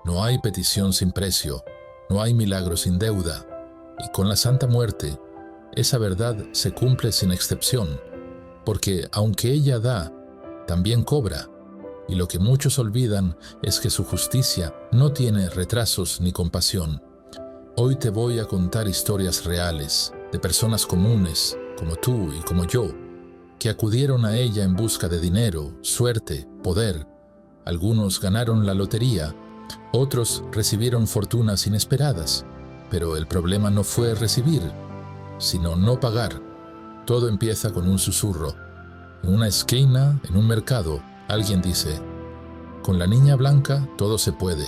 No hay petición sin precio, no hay milagro sin deuda, y con la Santa Muerte, esa verdad se cumple sin excepción, porque aunque ella da, también cobra, y lo que muchos olvidan es que su justicia no tiene retrasos ni compasión. Hoy te voy a contar historias reales, de personas comunes, como tú y como yo, que acudieron a ella en busca de dinero, suerte, poder. Algunos ganaron la lotería, otros recibieron fortunas inesperadas, pero el problema no fue recibir, sino no pagar. Todo empieza con un susurro. En una esquina, en un mercado, alguien dice: con la niña blanca todo se puede.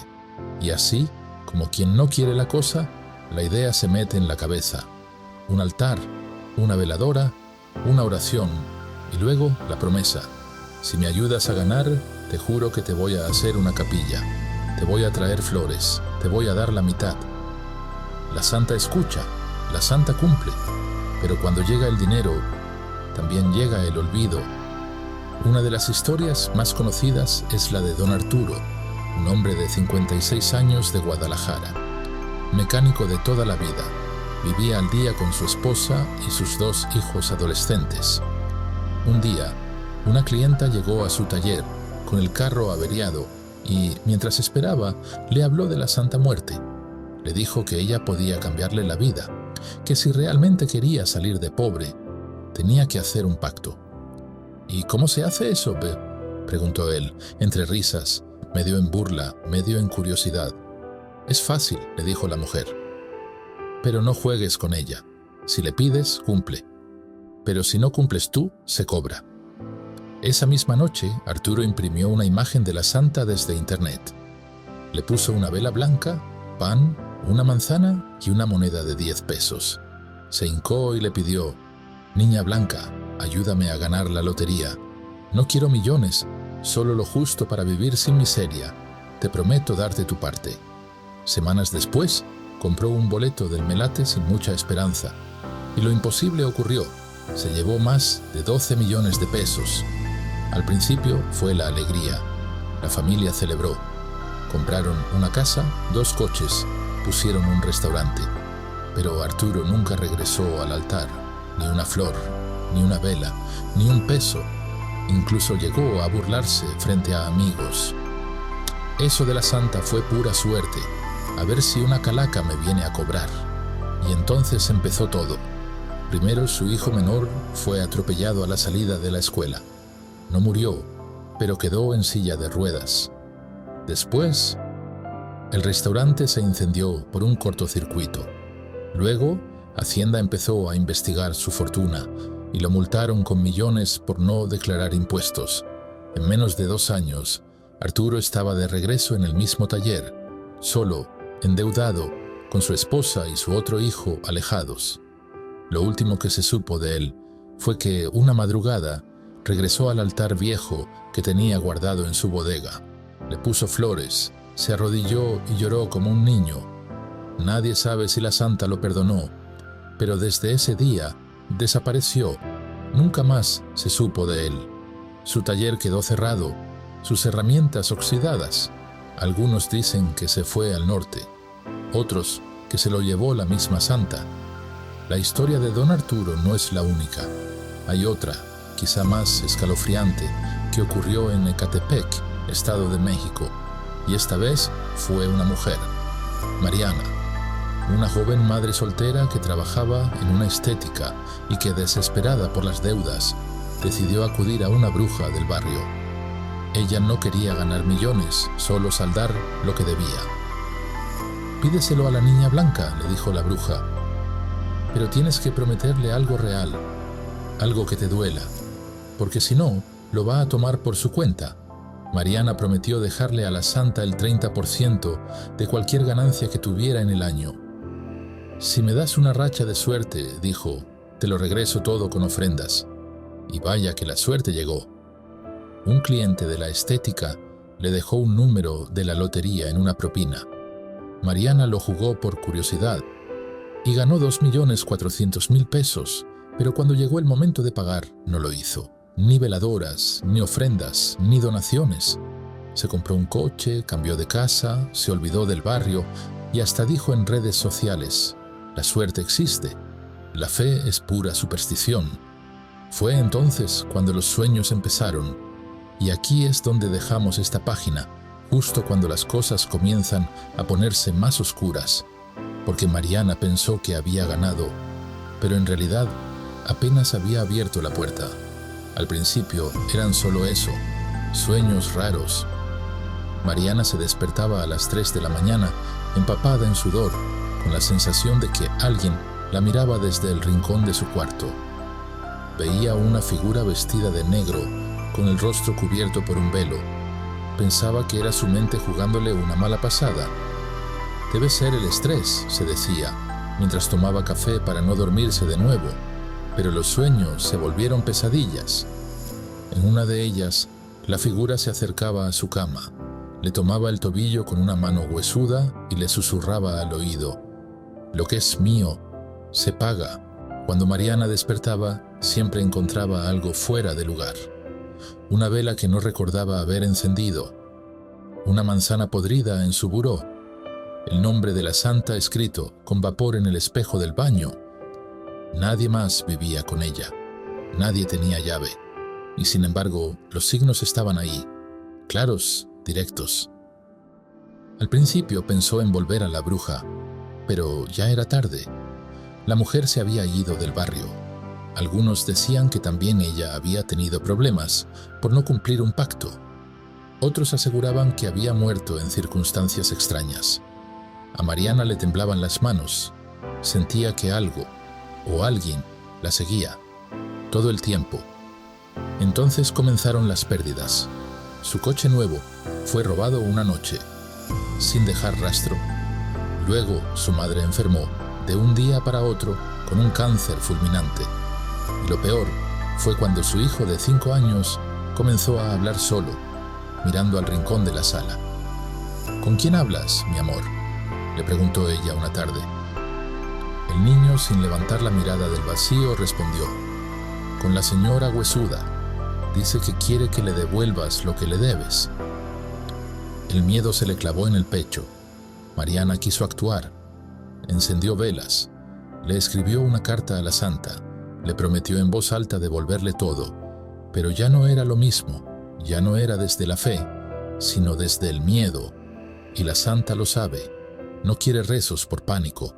Y así, como quien no quiere la cosa, la idea se mete en la cabeza. Un altar, una veladora, una oración, y luego la promesa: si me ayudas a ganar, te juro que te voy a hacer una capilla, te voy a traer flores, te voy a dar la mitad. La santa escucha, la santa cumple, pero cuando llega el dinero, también llega el olvido. Una de las historias más conocidas es la de don Arturo, un hombre de 56 años de Guadalajara, mecánico de toda la vida. Vivía al día con su esposa y sus 2 hijos adolescentes. Un día, una clienta llegó a su taller con el carro averiado y, mientras esperaba, le habló de la Santa Muerte. Le dijo que ella podía cambiarle la vida, que si realmente quería salir de pobre, tenía que hacer un pacto. ¿Y cómo se hace eso, Be?, preguntó él, entre risas, medio en burla, medio en curiosidad. Es fácil, le dijo la mujer. Pero no juegues con ella. Si le pides, cumple. Pero si no cumples tú, se cobra. Esa misma noche, Arturo imprimió una imagen de la santa desde internet. Le puso una vela blanca, pan, una manzana y una moneda de 10 pesos. Se hincó y le pidió: niña blanca, ayúdame a ganar la lotería. No quiero millones, solo lo justo para vivir sin miseria. Te prometo darte tu parte. Semanas después, compró un boleto del Melate sin mucha esperanza. Y lo imposible ocurrió. Se llevó más de 12 millones de pesos. Al principio fue la alegría. La familia celebró. Compraron una casa, 2 coches, pusieron un restaurante. Pero Arturo nunca regresó al altar, ni una flor, ni una vela, ni un peso. Incluso llegó a burlarse frente a amigos. Eso de la santa fue pura suerte. A ver si una calaca me viene a cobrar. Y entonces empezó todo. Primero su hijo menor fue atropellado a la salida de la escuela. No murió, pero quedó en silla de ruedas. Después, el restaurante se incendió por un cortocircuito. Luego, Hacienda empezó a investigar su fortuna y lo multaron con millones por no declarar impuestos. En menos de 2 años, Arturo estaba de regreso en el mismo taller, solo, endeudado, con su esposa y su otro hijo alejados. Lo último que se supo de él fue que una madrugada regresó al altar viejo que tenía guardado en su bodega. Le puso flores, se arrodilló y lloró como un niño. Nadie sabe si la santa lo perdonó, pero desde ese día desapareció. Nunca más se supo de él. Su taller quedó cerrado, sus herramientas oxidadas. Algunos dicen que se fue al norte, otros que se lo llevó la misma santa. La historia de don Arturo no es la única. Hay otra, quizá más escalofriante, que ocurrió en Ecatepec, Estado de México, y esta vez fue una mujer, Mariana, una joven madre soltera que trabajaba en una estética y que, desesperada por las deudas, decidió acudir a una bruja del barrio. Ella no quería ganar millones, solo saldar lo que debía. «Pídeselo a la niña blanca», le dijo la bruja, «pero tienes que prometerle algo real, algo que te duela, porque si no, lo va a tomar por su cuenta». Mariana prometió dejarle a la santa el 30% de cualquier ganancia que tuviera en el año. «Si me das una racha de suerte», dijo, «te lo regreso todo con ofrendas». Y vaya que la suerte llegó. Un cliente de la estética le dejó un número de la lotería en una propina. Mariana lo jugó por curiosidad y ganó 2.400.000 pesos, pero cuando llegó el momento de pagar, no lo hizo. Ni veladoras, ni ofrendas, ni donaciones. Se compró un coche, cambió de casa, se olvidó del barrio y hasta dijo en redes sociales: la suerte existe, la fe es pura superstición. Fue entonces cuando los sueños empezaron, y aquí es donde dejamos esta página, justo cuando las cosas comienzan a ponerse más oscuras, porque Mariana pensó que había ganado, pero en realidad apenas había abierto la puerta. Al principio eran solo eso, sueños raros. Mariana se despertaba a las 3 de la mañana, empapada en sudor, con la sensación de que alguien la miraba desde el rincón de su cuarto. Veía una figura vestida de negro, con el rostro cubierto por un velo. Pensaba que era su mente jugándole una mala pasada. Debe ser el estrés, se decía, mientras tomaba café para no dormirse de nuevo. Pero los sueños se volvieron pesadillas. En una de ellas, la figura se acercaba a su cama, le tomaba el tobillo con una mano huesuda y le susurraba al oído: «Lo que es mío se paga». Cuando Mariana despertaba, siempre encontraba algo fuera de lugar. Una vela que no recordaba haber encendido, una manzana podrida en su buró, el nombre de la santa escrito con vapor en el espejo del baño. Nadie más vivía con ella, nadie tenía llave, y sin embargo los signos estaban ahí, claros, directos. Al principio pensó en volver a la bruja, pero ya era tarde. La mujer se había ido del barrio. Algunos decían que también ella había tenido problemas por no cumplir un pacto. Otros aseguraban que había muerto en circunstancias extrañas. A Mariana le temblaban las manos. Sentía que algo o alguien la seguía todo el tiempo. Entonces comenzaron las pérdidas. Su coche nuevo fue robado una noche, sin dejar rastro. Luego su madre enfermó de un día para otro con un cáncer fulminante. Y lo peor fue cuando su hijo de 5 años comenzó a hablar solo, mirando al rincón de la sala. «¿Con quién hablas, mi amor?», le preguntó ella una tarde. El niño, sin levantar la mirada del vacío, respondió: «Con la señora huesuda. Dice que quiere que le devuelvas lo que le debes». El miedo se le clavó en el pecho. Mariana quiso actuar. Encendió velas. Le escribió una carta a la santa. Le prometió en voz alta devolverle todo. Pero ya no era lo mismo. Ya no era desde la fe, sino desde el miedo. Y la santa lo sabe. No quiere rezos por pánico.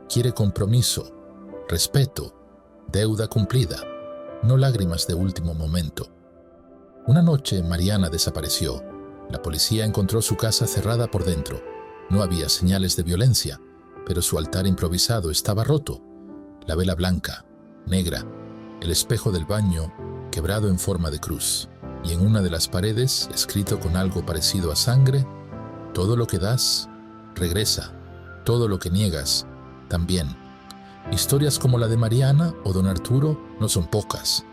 Quiere compromiso, respeto, deuda cumplida, no lágrimas de último momento. Una noche Mariana desapareció. La policía encontró su casa cerrada por dentro. No había señales de violencia, pero su altar improvisado estaba roto. La vela blanca, negra, el espejo del baño quebrado en forma de cruz, y en una de las paredes, escrito con algo parecido a sangre: «Todo lo que das, regresa. Todo lo que niegas, también». Historias como la de Mariana o don Arturo no son pocas.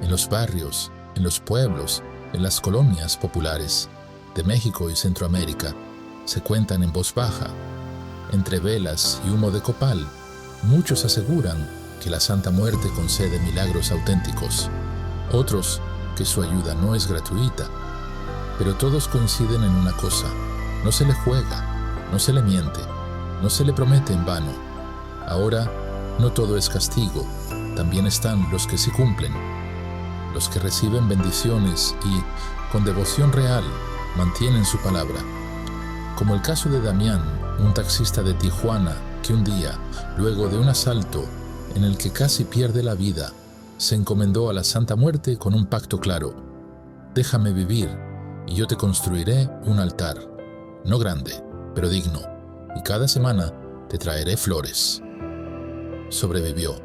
En los barrios, en los pueblos, en las colonias populares de México y Centroamérica se cuentan en voz baja. Entre velas y humo de copal, muchos aseguran que la Santa Muerte concede milagros auténticos. Otros que su ayuda no es gratuita. Pero todos coinciden en una cosa: no se le juega, no se le miente, no se le promete en vano. Ahora, no todo es castigo, también están los que sí cumplen, los que reciben bendiciones y, con devoción real, mantienen su palabra. Como el caso de Damián, un taxista de Tijuana que un día, luego de un asalto en el que casi pierde la vida, se encomendó a la Santa Muerte con un pacto claro: «Déjame vivir y yo te construiré un altar, no grande, pero digno, y cada semana te traeré flores». Sobrevivió.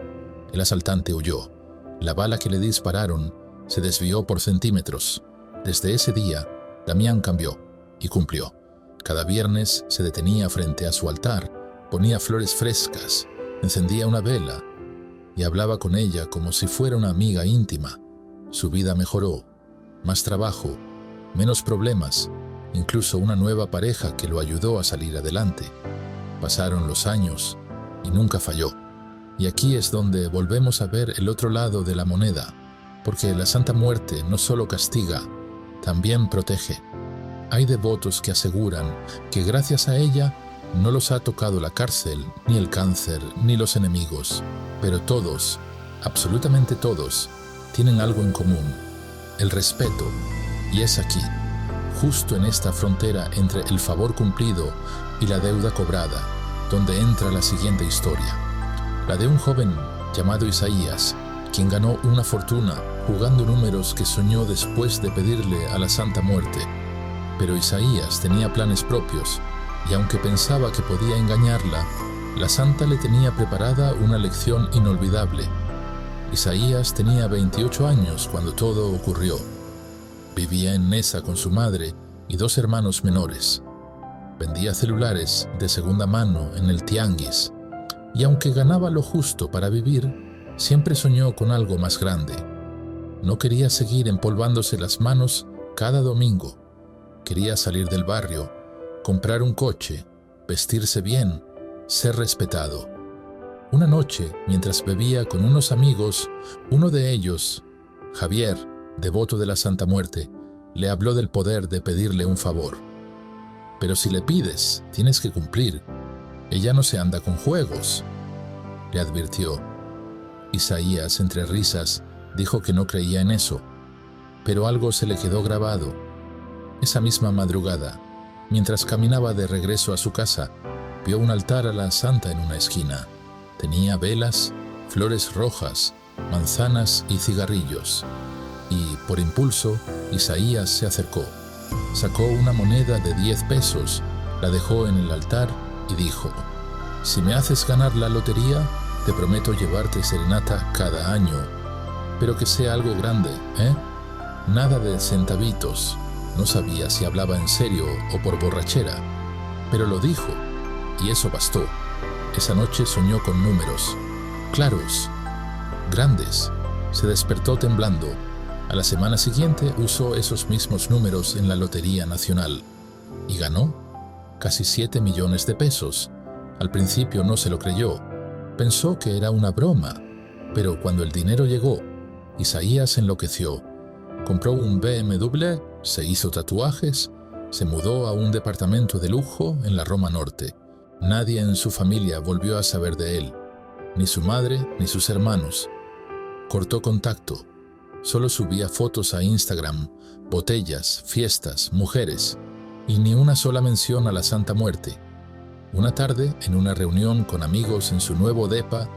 El asaltante huyó. La bala que le dispararon se desvió por centímetros. Desde ese día, Damián cambió y cumplió. Cada viernes se detenía frente a su altar, ponía flores frescas, encendía una vela y hablaba con ella como si fuera una amiga íntima. Su vida mejoró. Más trabajo, menos problemas, incluso una nueva pareja que lo ayudó a salir adelante. Pasaron los años y nunca falló. Y aquí es donde volvemos a ver el otro lado de la moneda, porque la Santa Muerte no solo castiga, también protege. Hay devotos que aseguran que gracias a ella no los ha tocado la cárcel, ni el cáncer, ni los enemigos, pero todos, absolutamente todos, tienen algo en común: el respeto. Y es aquí, justo en esta frontera entre el favor cumplido y la deuda cobrada, donde entra la siguiente historia, la de un joven llamado Isaías, quien ganó una fortuna jugando números que soñó después de pedirle a la Santa Muerte. Pero Isaías tenía planes propios, y aunque pensaba que podía engañarla, la Santa le tenía preparada una lección inolvidable. Isaías tenía 28 años cuando todo ocurrió. Vivía en Nesa con su madre y 2 hermanos menores. Vendía celulares de segunda mano en el tianguis, y aunque ganaba lo justo para vivir, siempre soñó con algo más grande. No quería seguir empolvándose las manos cada domingo. Quería salir del barrio, comprar un coche, vestirse bien, ser respetado. Una noche, mientras bebía con unos amigos, uno de ellos, Javier, devoto de la Santa Muerte, le habló del poder de pedirle un favor. Pero si le pides, tienes que cumplir. Ella no se anda con juegos, le advirtió. Isaías, entre risas, dijo que no creía en eso, pero algo se le quedó grabado. Esa misma madrugada, mientras caminaba de regreso a su casa, vio un altar a la Santa en una esquina. Tenía velas, flores rojas, manzanas y cigarrillos. Y, por impulso, Isaías se acercó. Sacó una moneda de 10 pesos, la dejó en el altar y dijo: «Si me haces ganar la lotería, te prometo llevarte serenata cada año. Pero que sea algo grande, ¿eh? Nada de centavitos». No sabía si hablaba en serio o por borrachera, pero lo dijo, y eso bastó. Esa noche soñó con números, claros, grandes. Se despertó temblando. A la semana siguiente usó esos mismos números en la Lotería Nacional y ganó casi 7 millones de pesos. Al principio no se lo creyó, pensó que era una broma, pero cuando el dinero llegó, Isaías enloqueció. Compró un BMW, se hizo tatuajes, se mudó a un departamento de lujo en la Roma Norte. Nadie en su familia volvió a saber de él, ni su madre ni sus hermanos. Cortó contacto. Solo subía fotos a Instagram, botellas, fiestas, mujeres, y ni una sola mención a la Santa Muerte. Una tarde, en una reunión con amigos en su nuevo depa,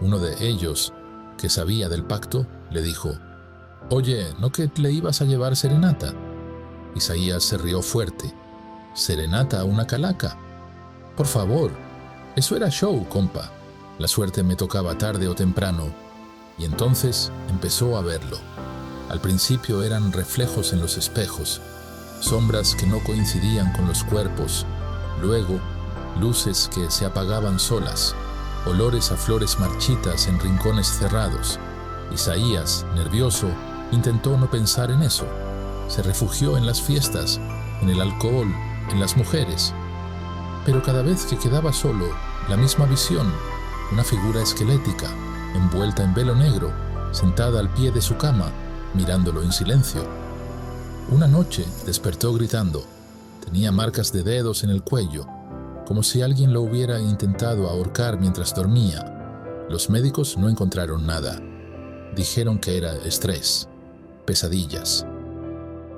uno de ellos, que sabía del pacto, le dijo: «Oye, ¿no que le ibas a llevar serenata?». Isaías se rió fuerte. «¿Serenata a una calaca? Por favor, eso era show, compa. La suerte me tocaba tarde o temprano». Y entonces empezó a verlo. Al principio eran reflejos en los espejos, sombras que no coincidían con los cuerpos, luego luces que se apagaban solas, olores a flores marchitas en rincones cerrados. Isaías, nervioso, intentó no pensar en eso. Se refugió en las fiestas, en el alcohol, en las mujeres. Pero cada vez que quedaba solo, la misma visión, una figura esquelética, envuelta en velo negro, sentada al pie de su cama, mirándolo en silencio. Una noche despertó gritando. Tenía marcas de dedos en el cuello, como si alguien lo hubiera intentado ahorcar mientras dormía. Los médicos no encontraron nada. Dijeron que era estrés, pesadillas.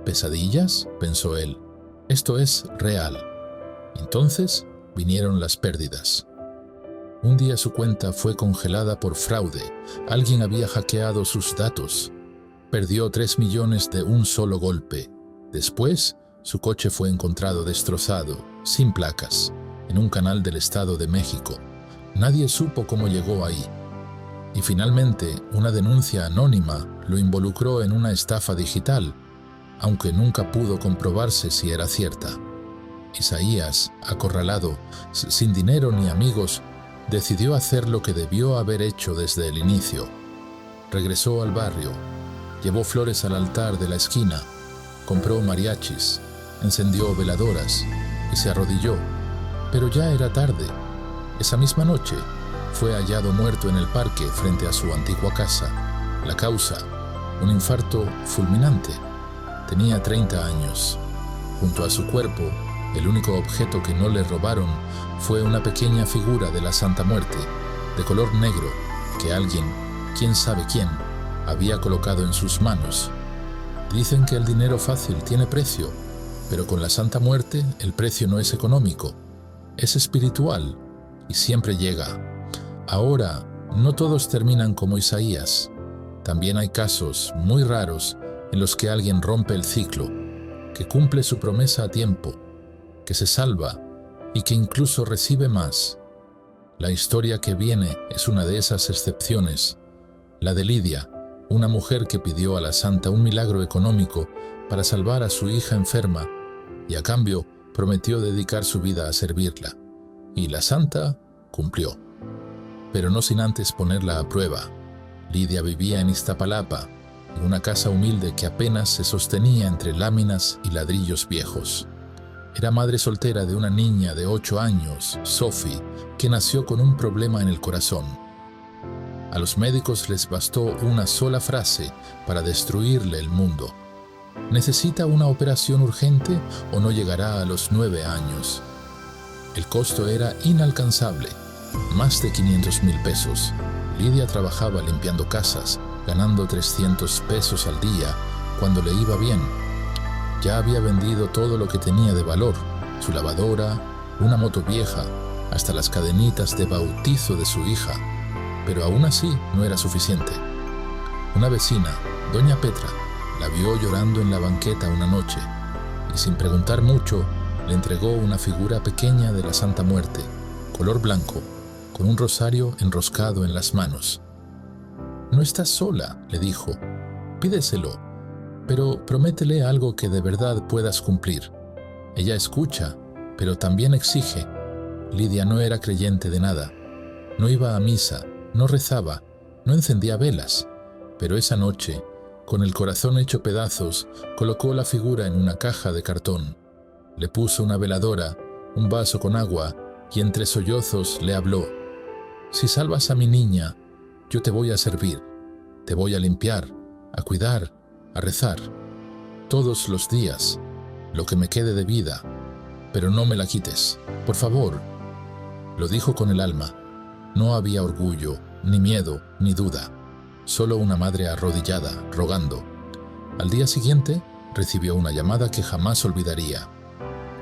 ¿Pesadillas?, pensó él. Esto es real. Entonces vinieron las pérdidas. Un día su cuenta fue congelada por fraude. Alguien había hackeado sus datos. Perdió 3 millones de un solo golpe. Después, su coche fue encontrado destrozado, sin placas, en un canal del Estado de México. Nadie supo cómo llegó ahí. Y finalmente, una denuncia anónima lo involucró en una estafa digital, aunque nunca pudo comprobarse si era cierta. Isaías, acorralado, sin dinero ni amigos, decidió hacer lo que debió haber hecho desde el inicio. Regresó al barrio, llevó flores al altar de la esquina, compró mariachis, encendió veladoras y se arrodilló. Pero ya era tarde. Esa misma noche fue hallado muerto en el parque frente a su antigua casa. La causa, un infarto fulminante. Tenía 30 años. Junto a su cuerpo, el único objeto que no le robaron fue una pequeña figura de la Santa Muerte, de color negro, que alguien, quién sabe quién, había colocado en sus manos. Dicen que el dinero fácil tiene precio, pero con la Santa Muerte el precio no es económico, es espiritual y siempre llega. Ahora, no todos terminan como Isaías. También hay casos muy raros en los que alguien rompe el ciclo, que cumple su promesa a tiempo, que se salva y que incluso recibe más. La historia que viene es una de esas excepciones, la de Lidia, una mujer que pidió a la santa un milagro económico para salvar a su hija enferma y a cambio prometió dedicar su vida a servirla. Y la santa cumplió, pero no sin antes ponerla a prueba. Lidia vivía en Iztapalapa, en una casa humilde que apenas se sostenía entre láminas y ladrillos viejos. Era madre soltera de una niña de 8 años, Sophie, que nació con un problema en el corazón. A los médicos les bastó una sola frase para destruirle el mundo. ¿Necesita una operación urgente o no llegará a los 9 años? El costo era inalcanzable, más de 500,000 pesos. Lidia trabajaba limpiando casas, ganando 300 pesos al día cuando le iba bien. Ya había vendido todo lo que tenía de valor, su lavadora, una moto vieja, hasta las cadenitas de bautizo de su hija, pero aún así no era suficiente. Una vecina, doña Petra, la vio llorando en la banqueta una noche y sin preguntar mucho le entregó una figura pequeña de la Santa Muerte, color blanco, con un rosario enroscado en las manos. «No estás sola», le dijo, «pídeselo, pero prométele algo que de verdad puedas cumplir». Ella escucha, pero también exige. Lidia no era creyente de nada. No iba a misa, no rezaba, no encendía velas, pero esa noche, con el corazón hecho pedazos, colocó la figura en una caja de cartón. Le puso una veladora, un vaso con agua y entre sollozos le habló: «Si salvas a mi niña, yo te voy a servir, te voy a limpiar, a cuidar, a rezar, todos los días, lo que me quede de vida, pero no me la quites, por favor». Lo dijo con el alma. No había orgullo, ni miedo, ni duda, solo una madre arrodillada, rogando. Al día siguiente, recibió una llamada que jamás olvidaría.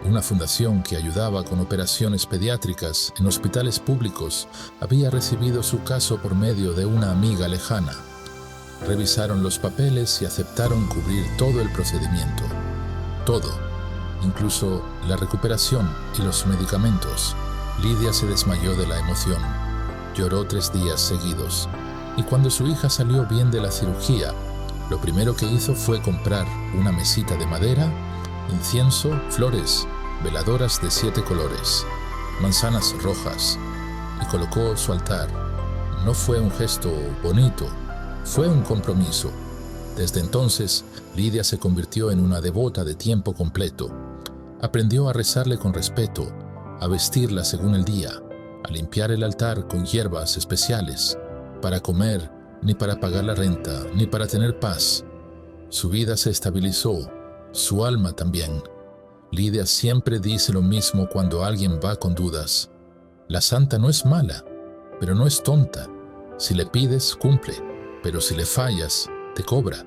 Una fundación que ayudaba con operaciones pediátricas en hospitales públicos había recibido su caso por medio de una amiga lejana. Revisaron los papeles y aceptaron cubrir todo el procedimiento. Todo, incluso la recuperación y los medicamentos. Lidia se desmayó de la emoción. Lloró 3 días seguidos. Y cuando su hija salió bien de la cirugía, lo primero que hizo fue comprar una mesita de madera, incienso, flores, veladoras de 7 colores, manzanas rojas, y colocó su altar. No fue un gesto bonito, fue un compromiso. Desde entonces, Lidia se convirtió en una devota de tiempo completo. Aprendió a rezarle con respeto, a vestirla según el día, a limpiar el altar con hierbas especiales, para comer, ni para pagar la renta, ni para tener paz. Su vida se estabilizó, su alma también. Lidia siempre dice lo mismo cuando alguien va con dudas. La santa no es mala, pero no es tonta. Si le pides, cumple, pero si le fallas, te cobra.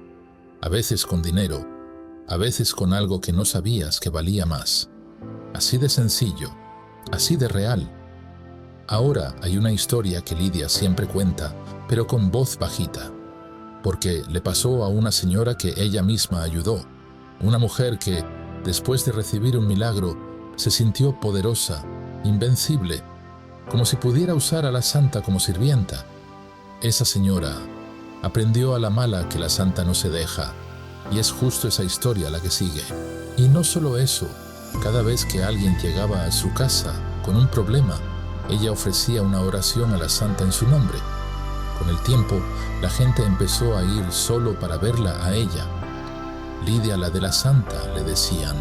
A veces con dinero, a veces con algo que no sabías que valía más. Así de sencillo, así de real. Ahora hay una historia que Lidia siempre cuenta, pero con voz bajita, porque le pasó a una señora que ella misma ayudó, una mujer que, después de recibir un milagro, se sintió poderosa, invencible, como si pudiera usar a la santa como sirvienta. Esa señora aprendió a la mala que la santa no se deja, y es justo esa historia la que sigue. Y no solo eso, cada vez que alguien llegaba a su casa con un problema, ella ofrecía una oración a la santa en su nombre. Con el tiempo, la gente empezó a ir solo para verla a ella. Lidia, la de la santa, le decían.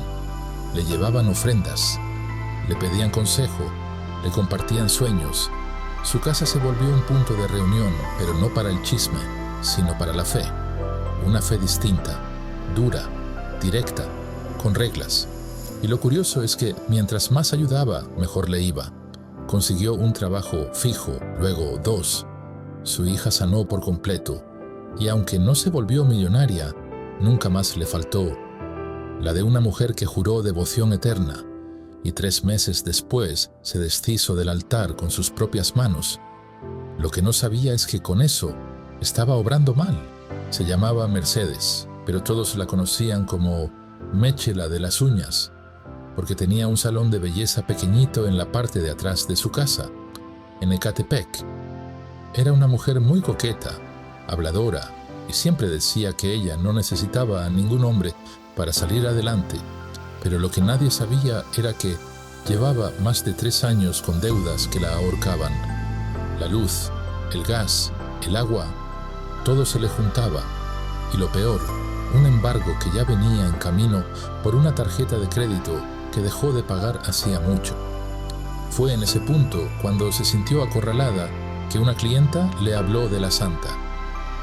Le llevaban ofrendas, le pedían consejo, le compartían sueños. Su casa se volvió un punto de reunión, pero no para el chisme, sino para la fe. Una fe distinta, dura, directa, con reglas. Y lo curioso es que mientras más ayudaba, mejor le iba. Consiguió un trabajo fijo, luego dos. Su hija sanó por completo, y aunque no se volvió millonaria, nunca más le faltó la de una mujer que juró devoción eterna, y 3 meses después se deshizo del altar con sus propias manos. Lo que no sabía es que con eso estaba obrando mal. Se llamaba Mercedes, pero todos la conocían como Meche la de las uñas, porque tenía un salón de belleza pequeñito en la parte de atrás de su casa, en Ecatepec. Era una mujer muy coqueta, habladora, y siempre decía que ella no necesitaba a ningún hombre para salir adelante, pero lo que nadie sabía era que llevaba más de 3 años con deudas que la ahorcaban. La luz, el gas, el agua, todo se le juntaba, y lo peor, un embargo que ya venía en camino por una tarjeta de crédito que dejó de pagar hacía mucho. Fue en ese punto cuando se sintió acorralada que una clienta le habló de la santa.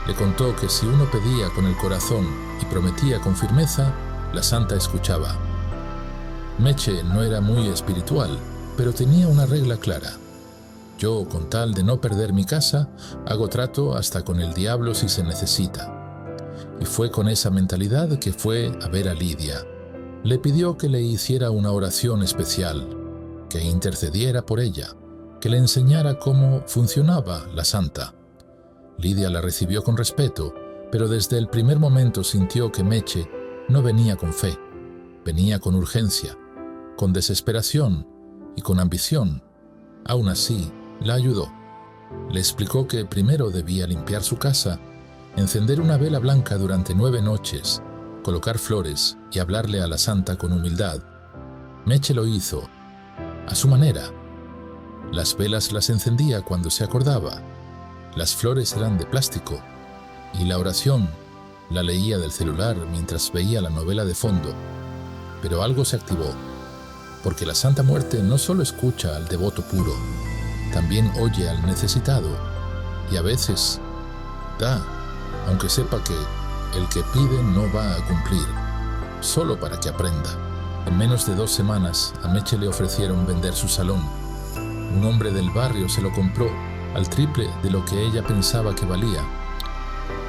Le contó que si uno pedía con el corazón y prometía con firmeza, la santa escuchaba. Meche no era muy espiritual, pero tenía una regla clara. Yo, con tal de no perder mi casa, hago trato hasta con el diablo si se necesita. Y fue con esa mentalidad que fue a ver a Lidia. Le pidió que le hiciera una oración especial, que intercediera por ella, que le enseñara cómo funcionaba la santa. Lidia la recibió con respeto, pero desde el primer momento sintió que Meche no venía con fe, venía con urgencia, con desesperación y con ambición. Aún así, la ayudó. Le explicó que primero debía limpiar su casa, encender una vela blanca durante 9 noches, colocar flores y hablarle a la santa con humildad. Meche lo hizo, a su manera. Las velas las encendía cuando se acordaba, las flores eran de plástico, y la oración la leía del celular mientras veía la novela de fondo. Pero algo se activó, porque la Santa Muerte no solo escucha al devoto puro, también oye al necesitado, y a veces da, aunque sepa que el que pide no va a cumplir, solo para que aprenda. En menos de 2 semanas, a Meche le ofrecieron vender su salón. Un hombre del barrio se lo compró al triple de lo que ella pensaba que valía.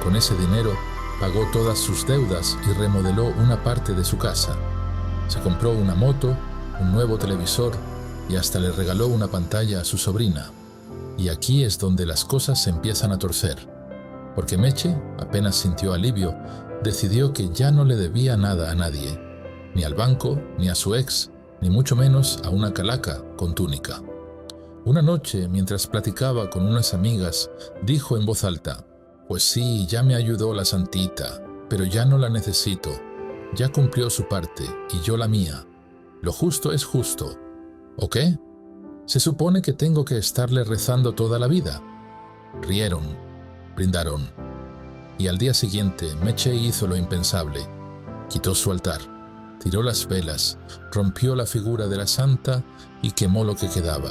Con ese dinero pagó todas sus deudas y remodeló una parte de su casa. Se compró una moto, un nuevo televisor y hasta le regaló una pantalla a su sobrina. Y aquí es donde las cosas se empiezan a torcer, porque Meche apenas sintió alivio, decidió que ya no le debía nada a nadie, ni al banco, ni a su ex, ni mucho menos a una calaca con túnica. Una noche, mientras platicaba con unas amigas, dijo en voz alta: «Pues sí, ya me ayudó la santita, pero ya no la necesito. Ya cumplió su parte y yo la mía. Lo justo es justo. ¿O qué? ¿Se supone que tengo que estarle rezando toda la vida?» Rieron, brindaron. Y al día siguiente, Meche hizo lo impensable. Quitó su altar, tiró las velas, rompió la figura de la santa y quemó lo que quedaba.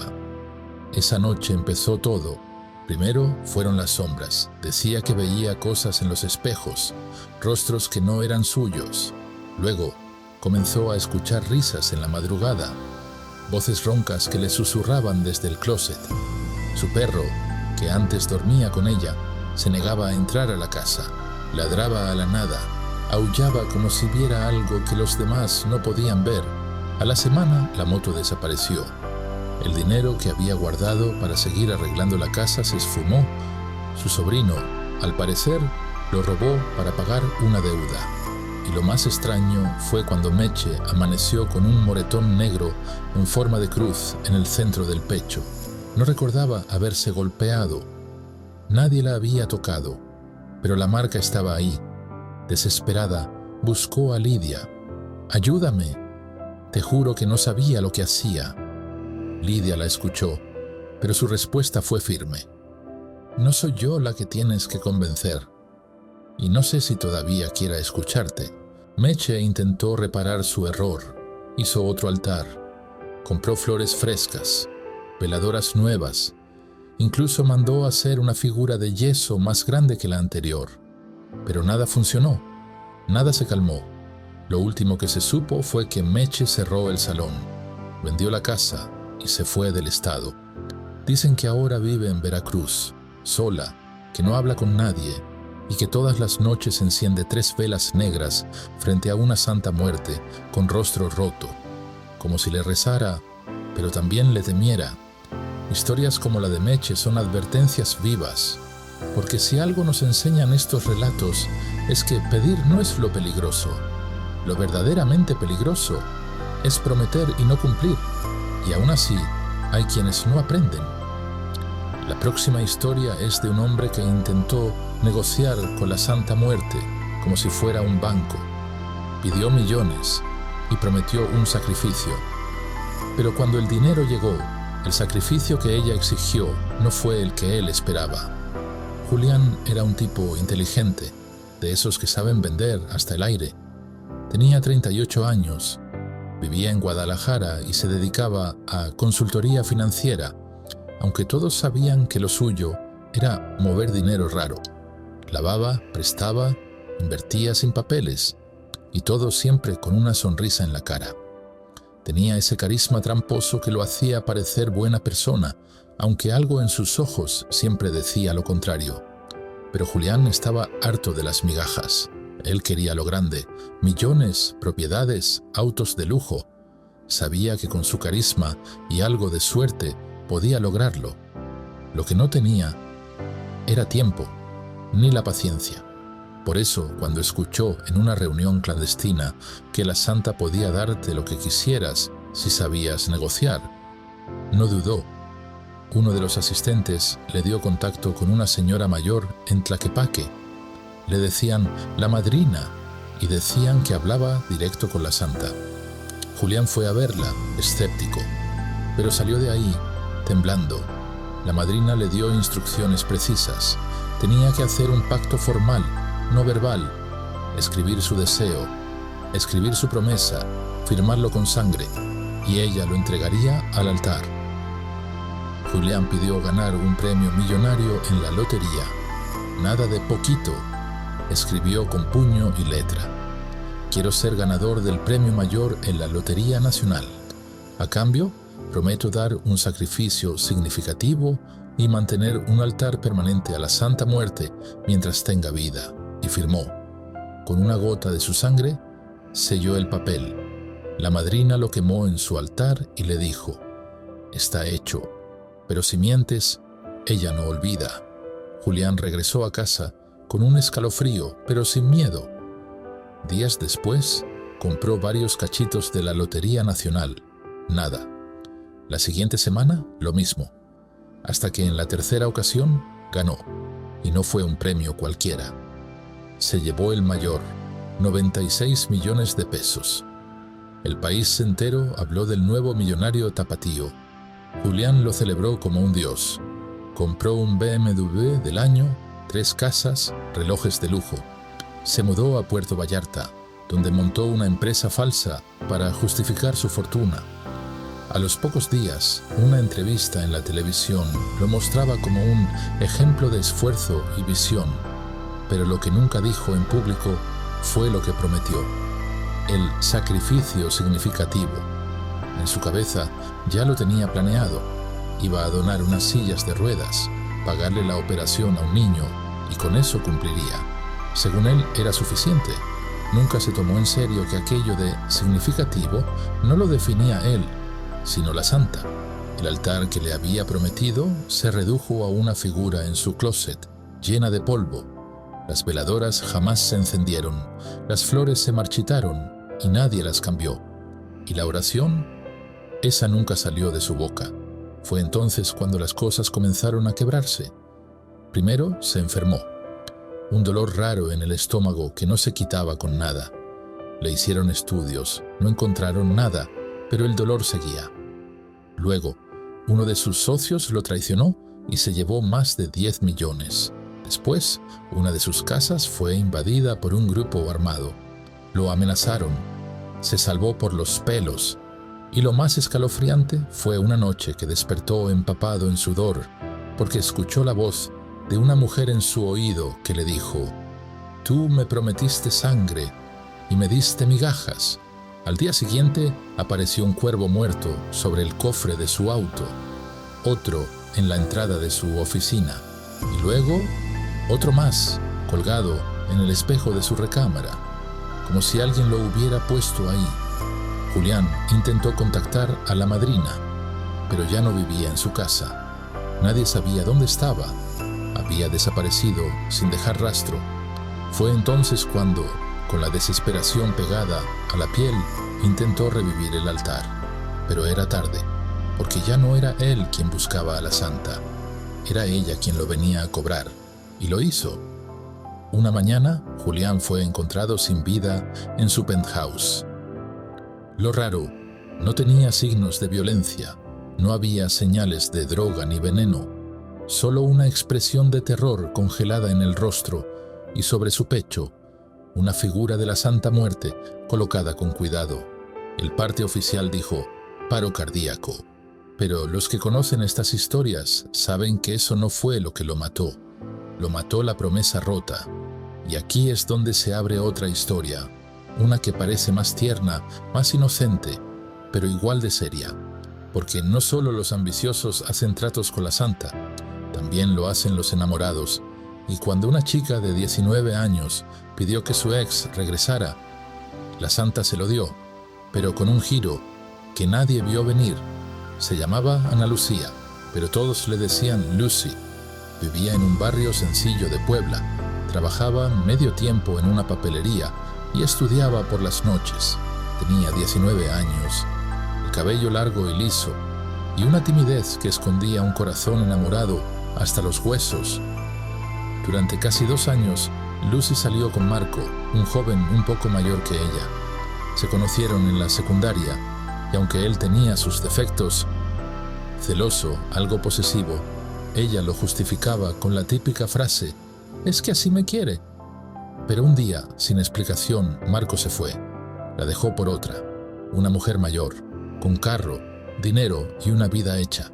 Esa noche empezó todo. Primero fueron las sombras. Decía que veía cosas en los espejos, rostros que no eran suyos. Luego comenzó a escuchar risas en la madrugada, voces roncas que le susurraban desde el closet. Su perro, que antes dormía con ella, se negaba a entrar a la casa, ladraba a la nada, aullaba como si viera algo que los demás no podían ver. A la semana, la moto desapareció. El dinero que había guardado para seguir arreglando la casa se esfumó. Su sobrino, al parecer, lo robó para pagar una deuda. Y lo más extraño fue cuando Meche amaneció con un moretón negro en forma de cruz en el centro del pecho. No recordaba haberse golpeado. Nadie la había tocado, pero la marca estaba ahí. Desesperada, buscó a Lidia. «Ayúdame. Te juro que no sabía lo que hacía». Lidia la escuchó, pero su respuesta fue firme. «No soy yo la que tienes que convencer. Y no sé si todavía quiera escucharte». Meche intentó reparar su error. Hizo otro altar. Compró flores frescas, veladoras nuevas. Incluso mandó hacer una figura de yeso más grande que la anterior. Pero nada funcionó. Nada se calmó. Lo último que se supo fue que Meche cerró el salón, vendió la casa y se fue del estado. Dicen que ahora vive en Veracruz, sola, que no habla con nadie y que todas las noches enciende 3 velas negras frente a una Santa Muerte con rostro roto, como si le rezara, pero también le temiera. Historias como la de Meche son advertencias vivas, porque si algo nos enseñan estos relatos es que pedir no es lo peligroso. Lo verdaderamente peligroso es prometer y no cumplir, y aún así hay quienes no aprenden. La próxima historia es de un hombre que intentó negociar con la Santa Muerte como si fuera un banco. Pidió millones y prometió un sacrificio. Pero cuando el dinero llegó, el sacrificio que ella exigió no fue el que él esperaba. Julián era un tipo inteligente, de esos que saben vender hasta el aire. Tenía 38 años, vivía en Guadalajara y se dedicaba a consultoría financiera, aunque todos sabían que lo suyo era mover dinero raro. Lavaba, prestaba, invertía sin papeles, y todo siempre con una sonrisa en la cara. Tenía ese carisma tramposo que lo hacía parecer buena persona, aunque algo en sus ojos siempre decía lo contrario. Pero Julián estaba harto de las migajas. Él quería lo grande, millones, propiedades, autos de lujo. Sabía que con su carisma y algo de suerte podía lograrlo. Lo que no tenía era tiempo, ni la paciencia. Por eso, cuando escuchó en una reunión clandestina que la Santa podía darte lo que quisieras si sabías negociar, no dudó. Uno de los asistentes le dio contacto con una señora mayor en Tlaquepaque. Le decían la madrina y decían que hablaba directo con la Santa. Julián fue a verla, escéptico, pero salió de ahí temblando. La madrina le dio instrucciones precisas. Tenía que hacer un pacto formal, no verbal, escribir su deseo, escribir su promesa, firmarlo con sangre, y ella lo entregaría al altar. Julián pidió ganar un premio millonario en la lotería. Nada de poquito. Escribió con puño y letra: quiero ser ganador del premio mayor en la Lotería Nacional. A cambio, prometo dar un sacrificio significativo y mantener un altar permanente a la Santa Muerte mientras tenga vida. Y firmó. Con una gota de su sangre, selló el papel. La madrina lo quemó en su altar y le dijo: está hecho, pero si mientes, ella no olvida. Julián regresó a casa con un escalofrío, pero sin miedo. Días después, compró varios cachitos de la Lotería Nacional. Nada. La siguiente semana, lo mismo. Hasta que en la tercera ocasión, ganó. Y no fue un premio cualquiera. Se llevó el mayor, 96 millones de pesos. El país entero habló del nuevo millonario tapatío. Julián lo celebró como un dios. Compró un BMW del año, 3 casas, relojes de lujo. Se mudó a Puerto Vallarta, donde montó una empresa falsa para justificar su fortuna. A los pocos días, una entrevista en la televisión lo mostraba como un ejemplo de esfuerzo y visión, pero lo que nunca dijo en público fue lo que prometió: el sacrificio significativo. En su cabeza ya lo tenía planeado. Iba a donar unas sillas de ruedas, pagarle la operación a un niño, y con eso cumpliría. Según él, era suficiente. Nunca se tomó en serio que aquello de significativo no lo definía él, sino la Santa. El altar que le había prometido se redujo a una figura en su closet, llena de polvo. Las veladoras jamás se encendieron, las flores se marchitaron y nadie las cambió. ¿Y la oración? Esa nunca salió de su boca. Fue entonces cuando las cosas comenzaron a quebrarse. Primero se enfermó. Un dolor raro en el estómago que no se quitaba con nada. Le hicieron estudios, no encontraron nada, pero el dolor seguía. Luego, uno de sus socios lo traicionó y se llevó más de 10 millones. Después, una de sus casas fue invadida por un grupo armado. Lo amenazaron. Se salvó por los pelos. Y lo más escalofriante fue una noche que despertó empapado en sudor, porque escuchó la voz de una mujer en su oído que le dijo: tú me prometiste sangre, y me diste migajas. Al día siguiente apareció un cuervo muerto sobre el cofre de su auto, otro en la entrada de su oficina, y luego otro más colgado en el espejo de su recámara, como si alguien lo hubiera puesto ahí. Julián intentó contactar a la madrina, pero ya no vivía en su casa. Nadie sabía dónde estaba. Había desaparecido sin dejar rastro. Fue entonces cuando, con la desesperación pegada a la piel, intentó revivir el altar. Pero era tarde, porque ya no era él quien buscaba a la santa. Era ella quien lo venía a cobrar, y lo hizo. Una mañana, Julián fue encontrado sin vida en su penthouse. Lo raro, no tenía signos de violencia, no había señales de droga ni veneno, solo una expresión de terror congelada en el rostro y sobre su pecho, una figura de la Santa Muerte colocada con cuidado. El parte oficial dijo, paro cardíaco, pero los que conocen estas historias saben que eso no fue lo que lo mató la promesa rota. Y aquí es donde se abre otra historia, una que parece más tierna, más inocente, pero igual de seria, porque no solo los ambiciosos hacen tratos con la santa, también lo hacen los enamorados, y cuando una chica de 19 años pidió que su ex regresara, la santa se lo dio, pero con un giro que nadie vio venir. Se llamaba Ana Lucía, pero todos le decían Lucy. Vivía en un barrio sencillo de Puebla, trabajaba medio tiempo en una papelería y estudiaba por las noches. Tenía 19 años, el cabello largo y liso, y una timidez que escondía un corazón enamorado hasta los huesos. Durante casi 2 años, Lucy salió con Marco, un joven un poco mayor que ella. Se conocieron en la secundaria, y aunque él tenía sus defectos, celoso, algo posesivo, ella lo justificaba con la típica frase, «Es que así me quiere». Pero un día, sin explicación, Marco se fue. La dejó por otra, una mujer mayor, con carro, dinero y una vida hecha.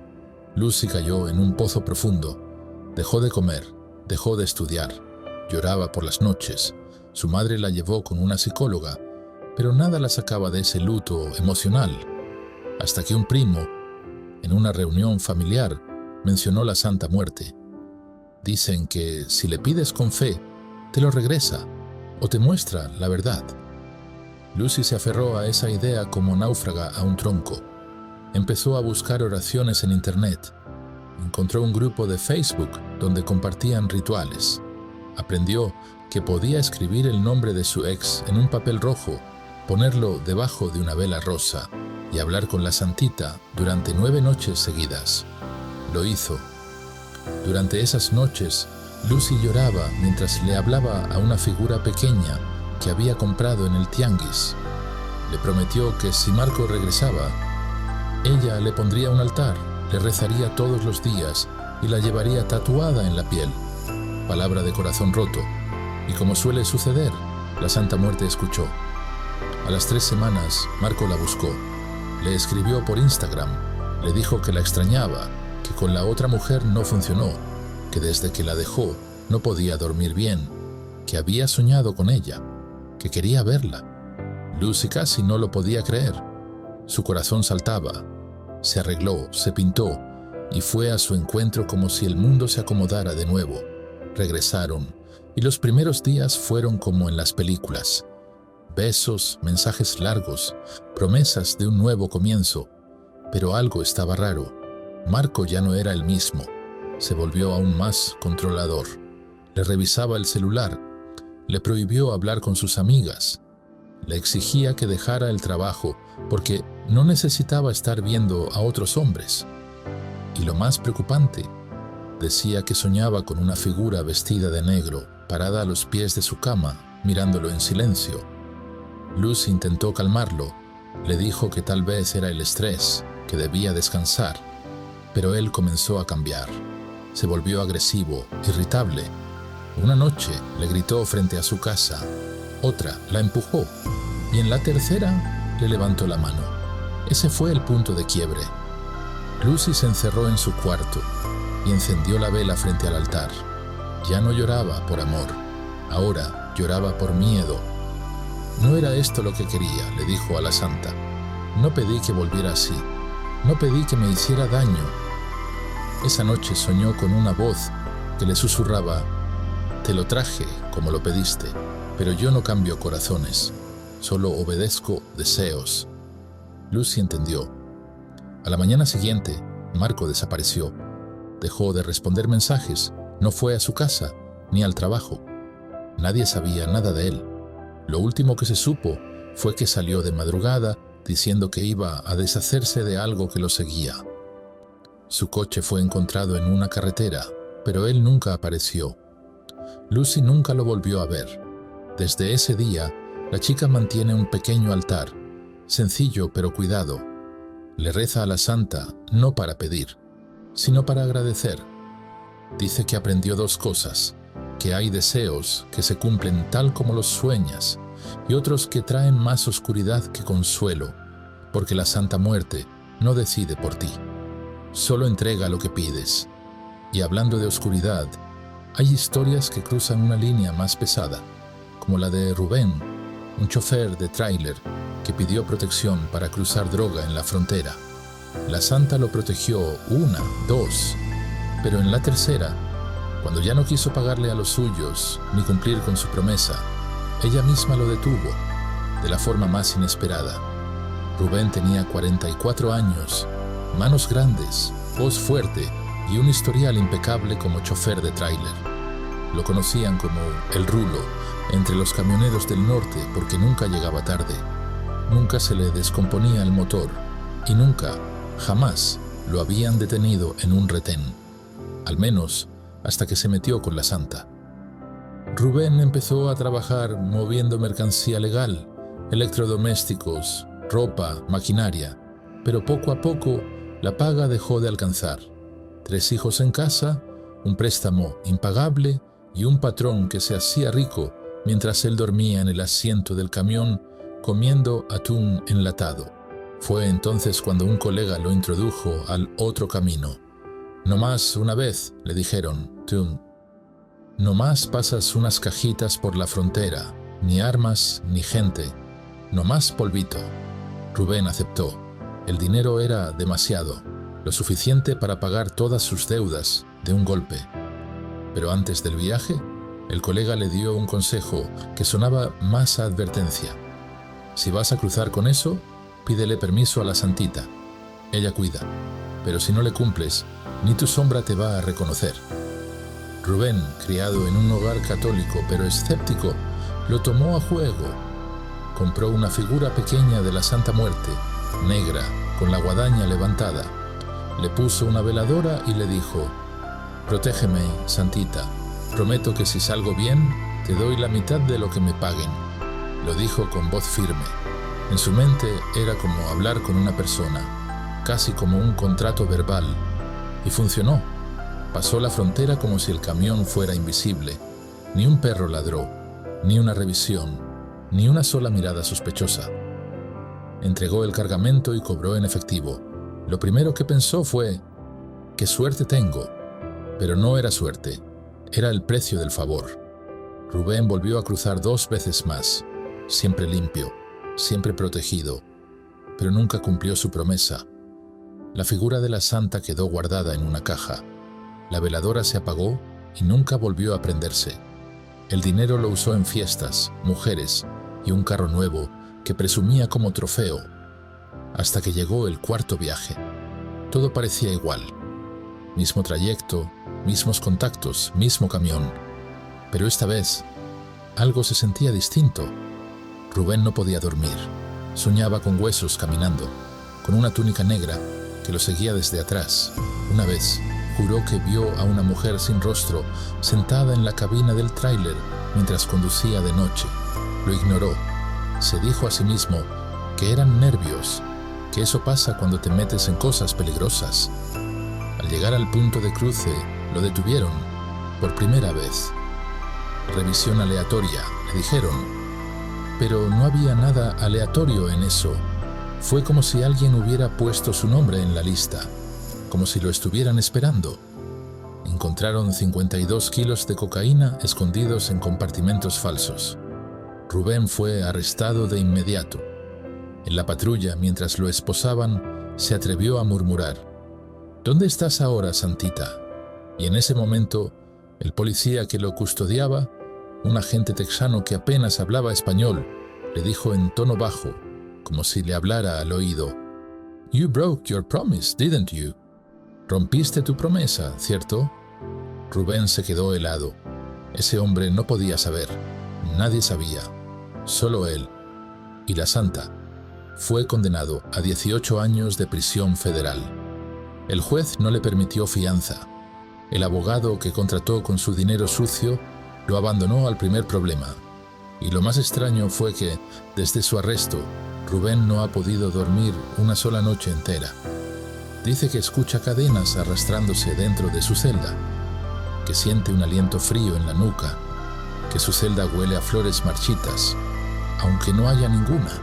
Lucy cayó en un pozo profundo. Dejó de comer, dejó de estudiar, lloraba por las noches. Su madre la llevó con una psicóloga, pero nada la sacaba de ese luto emocional. Hasta que un primo, en una reunión familiar, mencionó la Santa Muerte. Dicen que si le pides con fe, te lo regresa o te muestra la verdad. Lucy se aferró a esa idea como náufraga a un tronco. Empezó a buscar oraciones en internet. Encontró un grupo de Facebook donde compartían rituales. Aprendió que podía escribir el nombre de su ex en un papel rojo, ponerlo debajo de una vela rosa y hablar con la santita durante 9 noches seguidas. Lo hizo. Durante esas noches, Lucy lloraba mientras le hablaba a una figura pequeña que había comprado en el tianguis. Le prometió que si Marco regresaba, ella le pondría un altar, le rezaría todos los días y la llevaría tatuada en la piel. Palabra de corazón roto. Y como suele suceder, la Santa Muerte escuchó. A las 3 semanas, Marco la buscó. Le escribió por Instagram. Le dijo que la extrañaba, que con la otra mujer no funcionó, que desde que la dejó no podía dormir bien, que había soñado con ella, que quería verla. Lucy casi no lo podía creer. Su corazón saltaba. Se arregló, se pintó y fue a su encuentro como si el mundo se acomodara de nuevo. Regresaron y los primeros días fueron como en las películas. Besos, mensajes largos, promesas de un nuevo comienzo. Pero algo estaba raro. Marco ya no era el mismo. Se volvió aún más controlador. Le revisaba el celular. Le prohibió hablar con sus amigas. Le exigía que dejara el trabajo porque no necesitaba estar viendo a otros hombres. Y lo más preocupante, decía que soñaba con una figura vestida de negro, parada a los pies de su cama, mirándolo en silencio. Lucy intentó calmarlo. Le dijo que tal vez era el estrés, que debía descansar. Pero él comenzó a cambiar. Se volvió agresivo, irritable. Una noche le gritó frente a su casa. Otra la empujó. Y en la tercera le levantó la mano. Ese fue el punto de quiebre. Lucy se encerró en su cuarto y encendió la vela frente al altar. Ya no lloraba por amor. Ahora lloraba por miedo. No era esto lo que quería, le dijo a la santa. No pedí que volviera así. No pedí que me hiciera daño. Esa noche soñó con una voz que le susurraba: te lo traje como lo pediste, pero yo no cambio corazones, solo obedezco deseos. Lucy entendió. A la mañana siguiente, Marco desapareció. Dejó de responder mensajes, no fue a su casa ni al trabajo. Nadie sabía nada de él. Lo último que se supo fue que salió de madrugada diciendo que iba a deshacerse de algo que lo seguía. Su coche fue encontrado en una carretera, pero él nunca apareció. Lucy nunca lo volvió a ver. Desde ese día, la chica mantiene un pequeño altar, sencillo pero cuidado. Le reza a la santa no para pedir, sino para agradecer. Dice que aprendió dos cosas: que hay deseos que se cumplen tal como los sueñas y otros que traen más oscuridad que consuelo, porque la Santa Muerte no decide por ti, solo entrega lo que pides. Y hablando de oscuridad, hay historias que cruzan una línea más pesada, como la de Rubén, un chofer de tráiler que pidió protección para cruzar droga en la frontera. La santa lo protegió una, dos, pero en la tercera, cuando ya no quiso pagarle a los suyos ni cumplir con su promesa, ella misma lo detuvo, de la forma más inesperada. Rubén tenía 44 años, manos grandes, voz fuerte y un historial impecable como chofer de tráiler. Lo conocían como el Rulo entre los camioneros del norte porque nunca llegaba tarde, nunca se le descomponía el motor y nunca, jamás, lo habían detenido en un retén, al menos hasta que se metió con la santa. Rubén empezó a trabajar moviendo mercancía legal, electrodomésticos, ropa, maquinaria, pero poco a poco la paga dejó de alcanzar. 3 hijos en casa, un préstamo impagable y un patrón que se hacía rico mientras él dormía en el asiento del camión comiendo atún enlatado. Fue entonces cuando un colega lo introdujo al otro camino. «No más una vez», le dijeron, «tú no más pasas unas cajitas por la frontera, ni armas ni gente, no más polvito». Rubén aceptó. El dinero era demasiado, lo suficiente para pagar todas sus deudas de un golpe. Pero antes del viaje, el colega le dio un consejo que sonaba más a advertencia. «Si vas a cruzar con eso, pídele permiso a la santita. Ella cuida, pero si no le cumples, ni tu sombra te va a reconocer». Rubén, criado en un hogar católico pero escéptico, lo tomó a juego. Compró una figura pequeña de la Santa Muerte, negra, con la guadaña levantada. Le puso una veladora y le dijo: «Protégeme, santita. Prometo que si salgo bien, te doy la mitad de lo que me paguen». Lo dijo con voz firme. En su mente era como hablar con una persona, casi como un contrato verbal. Y funcionó. Pasó la frontera como si el camión fuera invisible. Ni un perro ladró, ni una revisión, ni una sola mirada sospechosa. Entregó el cargamento y cobró en efectivo. Lo primero que pensó fue: «¡Qué suerte tengo!». Pero no era suerte, era el precio del favor. Rubén volvió a cruzar 2 veces más, siempre limpio, siempre protegido, pero nunca cumplió su promesa. La figura de la santa quedó guardada en una caja. La veladora se apagó y nunca volvió a prenderse. El dinero lo usó en fiestas, mujeres y un carro nuevo que presumía como trofeo, hasta que llegó el 4.º viaje. Todo parecía igual. Mismo trayecto, mismos contactos, mismo camión. Pero esta vez, algo se sentía distinto. Rubén no podía dormir. Soñaba con huesos caminando, con una túnica negra que lo seguía desde atrás. Una vez, juró que vio a una mujer sin rostro sentada en la cabina del tráiler mientras conducía de noche. Lo ignoró. Se dijo a sí mismo que eran nervios, que eso pasa cuando te metes en cosas peligrosas. Al llegar al punto de cruce, lo detuvieron, por primera vez. «Revisión aleatoria», le dijeron. Pero no había nada aleatorio en eso. Fue como si alguien hubiera puesto su nombre en la lista, como si lo estuvieran esperando. Encontraron 52 kilos de cocaína escondidos en compartimentos falsos. Rubén fue arrestado de inmediato. En la patrulla, mientras lo esposaban, se atrevió a murmurar: «¿Dónde estás ahora, Santita?». Y en ese momento, el policía que lo custodiaba, un agente texano que apenas hablaba español, le dijo en tono bajo, como si le hablara al oído: «You broke your promise, didn't you?». Rompiste tu promesa, ¿cierto? Rubén se quedó helado. Ese hombre no podía saber. Nadie sabía. Solo él. Y la santa. Fue condenado a 18 años de prisión federal. El juez no le permitió fianza. El abogado que contrató con su dinero sucio lo abandonó al primer problema. Y lo más extraño fue que, desde su arresto, Rubén no ha podido dormir una sola noche entera. Dice que escucha cadenas arrastrándose dentro de su celda, que siente un aliento frío en la nuca, que su celda huele a flores marchitas, aunque no haya ninguna.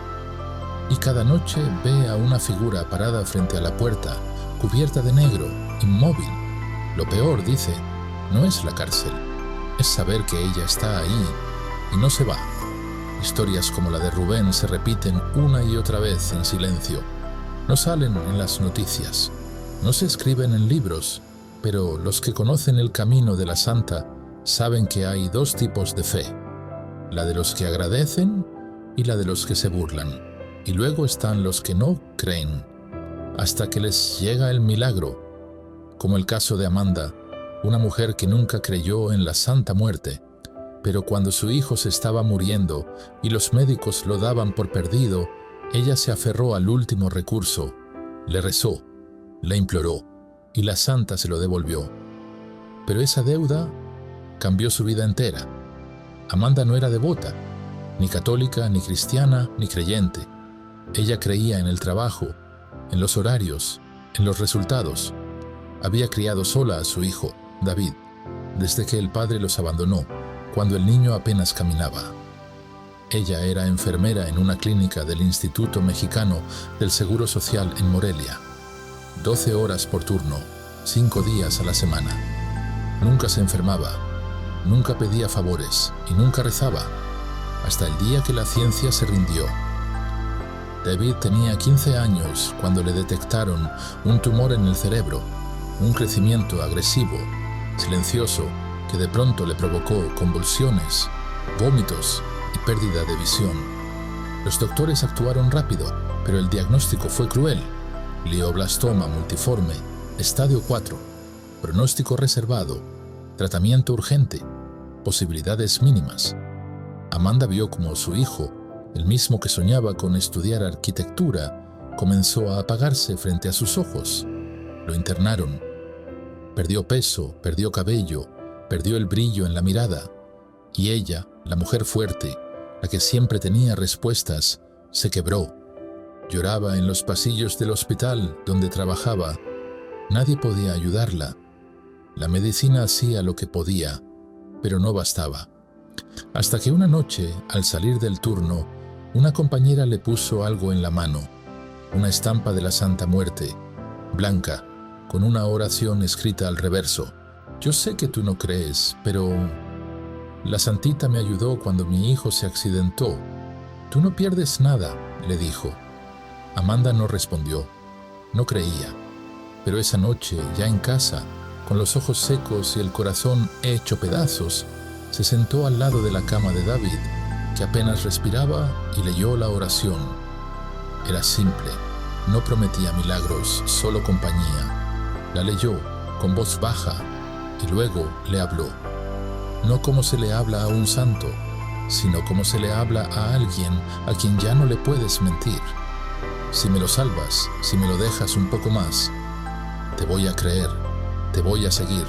Y cada noche ve a una figura parada frente a la puerta, cubierta de negro, inmóvil. Lo peor, dice, no es la cárcel, es saber que ella está ahí y no se va. Historias como la de Rubén se repiten una y otra vez en silencio. No salen en las noticias, no se escriben en libros, pero los que conocen el camino de la santa saben que hay dos tipos de fe: la de los que agradecen y la de los que se burlan. Y luego están los que no creen, hasta que les llega el milagro, como el caso de Amanda, una mujer que nunca creyó en la Santa Muerte, pero cuando su hijo se estaba muriendo y los médicos lo daban por perdido, ella se aferró al último recurso, le rezó, le imploró, y la santa se lo devolvió. Pero esa deuda cambió su vida entera. Amanda no era devota, ni católica, ni cristiana, ni creyente. Ella creía en el trabajo, en los horarios, en los resultados. Había criado sola a su hijo, David, desde que el padre los abandonó, cuando el niño apenas caminaba. Ella era enfermera en una clínica del Instituto Mexicano del Seguro Social en Morelia. 12 horas por turno, 5 días a la semana. Nunca se enfermaba, nunca pedía favores y nunca rezaba, hasta el día que la ciencia se rindió. David tenía 15 años cuando le detectaron un tumor en el cerebro, un crecimiento agresivo, silencioso, que de pronto le provocó convulsiones, vómitos y pérdida de visión. Los doctores actuaron rápido, pero el diagnóstico fue cruel: glioblastoma multiforme, estadio 4, pronóstico reservado, tratamiento urgente, posibilidades mínimas. Amanda vio como su hijo, el mismo que soñaba con estudiar arquitectura, comenzó a apagarse frente a sus ojos. Lo internaron. Perdió peso, perdió cabello, perdió el brillo en la mirada. Y ella, la mujer fuerte, la que siempre tenía respuestas, se quebró. Lloraba en los pasillos del hospital donde trabajaba. Nadie podía ayudarla. La medicina hacía lo que podía, pero no bastaba. Hasta que una noche, al salir del turno, una compañera le puso algo en la mano, una estampa de la Santa Muerte, blanca, con una oración escrita al reverso. Yo sé que tú no crees, pero la santita me ayudó cuando mi hijo se accidentó. Tú no pierdes nada, le dijo. Amanda no respondió, no creía, pero esa noche, ya en casa, con los ojos secos y el corazón hecho pedazos, se sentó al lado de la cama de David, que apenas respiraba, y leyó la oración. Era simple, no prometía milagros, solo compañía. La leyó con voz baja y luego le habló. No como se le habla a un santo, sino como se le habla a alguien a quien ya no le puedes mentir. Si me lo salvas, si me lo dejas un poco más, te voy a creer, te voy a seguir,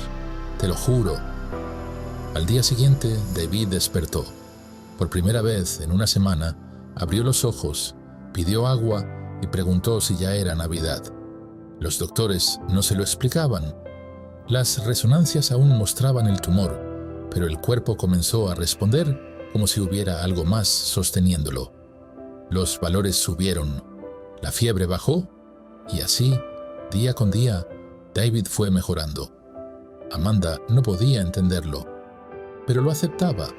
te lo juro. Al día siguiente, David despertó. Por primera vez en una semana, abrió los ojos, pidió agua y preguntó si ya era Navidad. Los doctores no se lo explicaban. Las resonancias aún mostraban el tumor, pero el cuerpo comenzó a responder como si hubiera algo más sosteniéndolo. Los valores subieron, la fiebre bajó, y así, día con día, David fue mejorando. Amanda no podía entenderlo, pero lo aceptaba.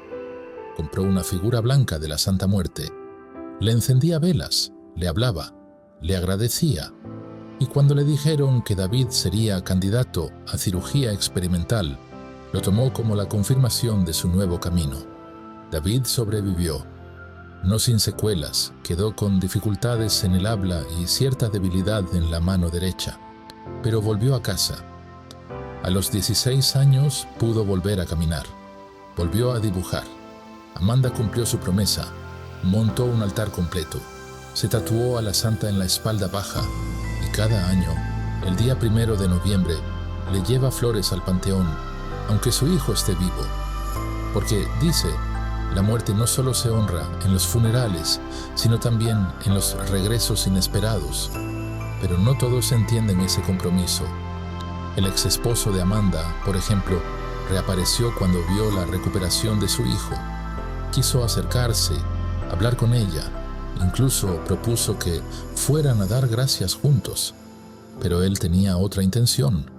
compró una figura blanca de la Santa Muerte, le encendía velas, le hablaba, le agradecía, y cuando le dijeron que David sería candidato a cirugía experimental, lo tomó como la confirmación de su nuevo camino. David sobrevivió, no sin secuelas, quedó con dificultades en el habla y cierta debilidad en la mano derecha, pero volvió a casa. A los 16 años pudo volver a caminar, volvió a dibujar. Amanda cumplió su promesa, montó un altar completo, se tatuó a la santa en la espalda baja y cada año, el día 1 de noviembre, le lleva flores al panteón, aunque su hijo esté vivo. Porque, dice, la muerte no solo se honra en los funerales, sino también en los regresos inesperados. Pero no todos entienden ese compromiso. El ex esposo de Amanda, por ejemplo, reapareció cuando vio la recuperación de su hijo. Quiso acercarse, hablar con ella, incluso propuso que fueran a dar gracias juntos. Pero él tenía otra intención.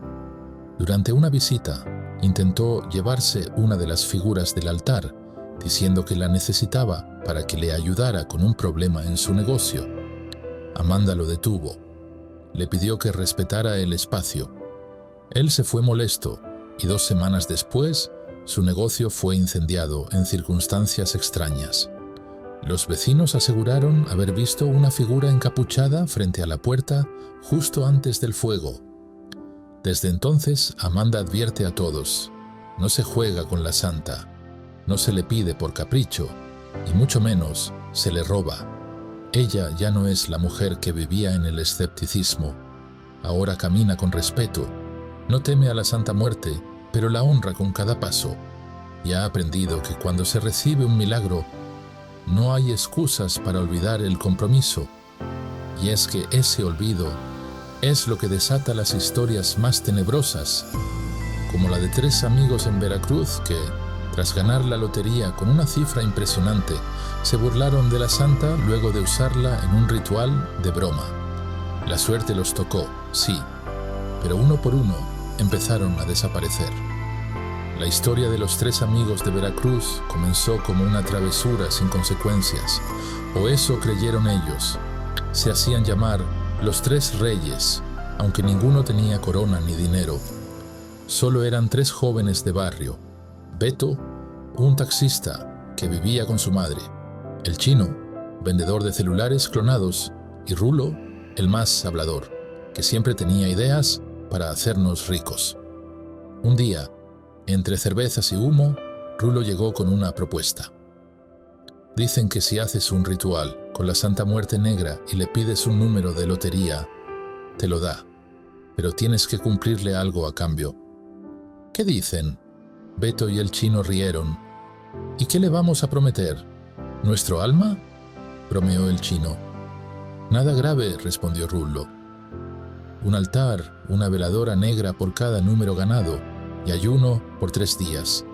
Durante una visita, intentó llevarse una de las figuras del altar, diciendo que la necesitaba para que le ayudara con un problema en su negocio. Amanda lo detuvo. Le pidió que respetara el espacio. Él se fue molesto y 2 semanas después, su negocio fue incendiado en circunstancias extrañas. Los vecinos aseguraron haber visto una figura encapuchada frente a la puerta justo antes del fuego. Desde entonces, Amanda advierte a todos: no se juega con la santa, no se le pide por capricho, y mucho menos se le roba. Ella ya no es la mujer que vivía en el escepticismo. Ahora camina con respeto, no teme a la Santa Muerte, pero la honra con cada paso. Y ha aprendido que cuando se recibe un milagro, no hay excusas para olvidar el compromiso. Y es que ese olvido es lo que desata las historias más tenebrosas, como la de 3 amigos en Veracruz que, tras ganar la lotería con una cifra impresionante, se burlaron de la santa luego de usarla en un ritual de broma. La suerte los tocó, sí, pero uno por uno empezaron a desaparecer. La historia de los 3 amigos de Veracruz comenzó como una travesura sin consecuencias, o eso creyeron ellos. Se hacían llamar los 3 reyes, aunque ninguno tenía corona ni dinero. Solo eran 3 jóvenes de barrio: Beto, un taxista que vivía con su madre; el Chino, vendedor de celulares clonados; y Rulo, el más hablador, que siempre tenía ideas para hacernos ricos. Un día, entre cervezas y humo, Rulo llegó con una propuesta. Dicen que si haces un ritual con la Santa Muerte Negra y le pides un número de lotería, te lo da, pero tienes que cumplirle algo a cambio. ¿Qué dicen? Beto y el Chino rieron. ¿Y qué le vamos a prometer? ¿Nuestro alma?, bromeó el Chino. Nada grave, respondió Rulo. Un altar, una veladora negra por cada número ganado y ayuno por 3 días.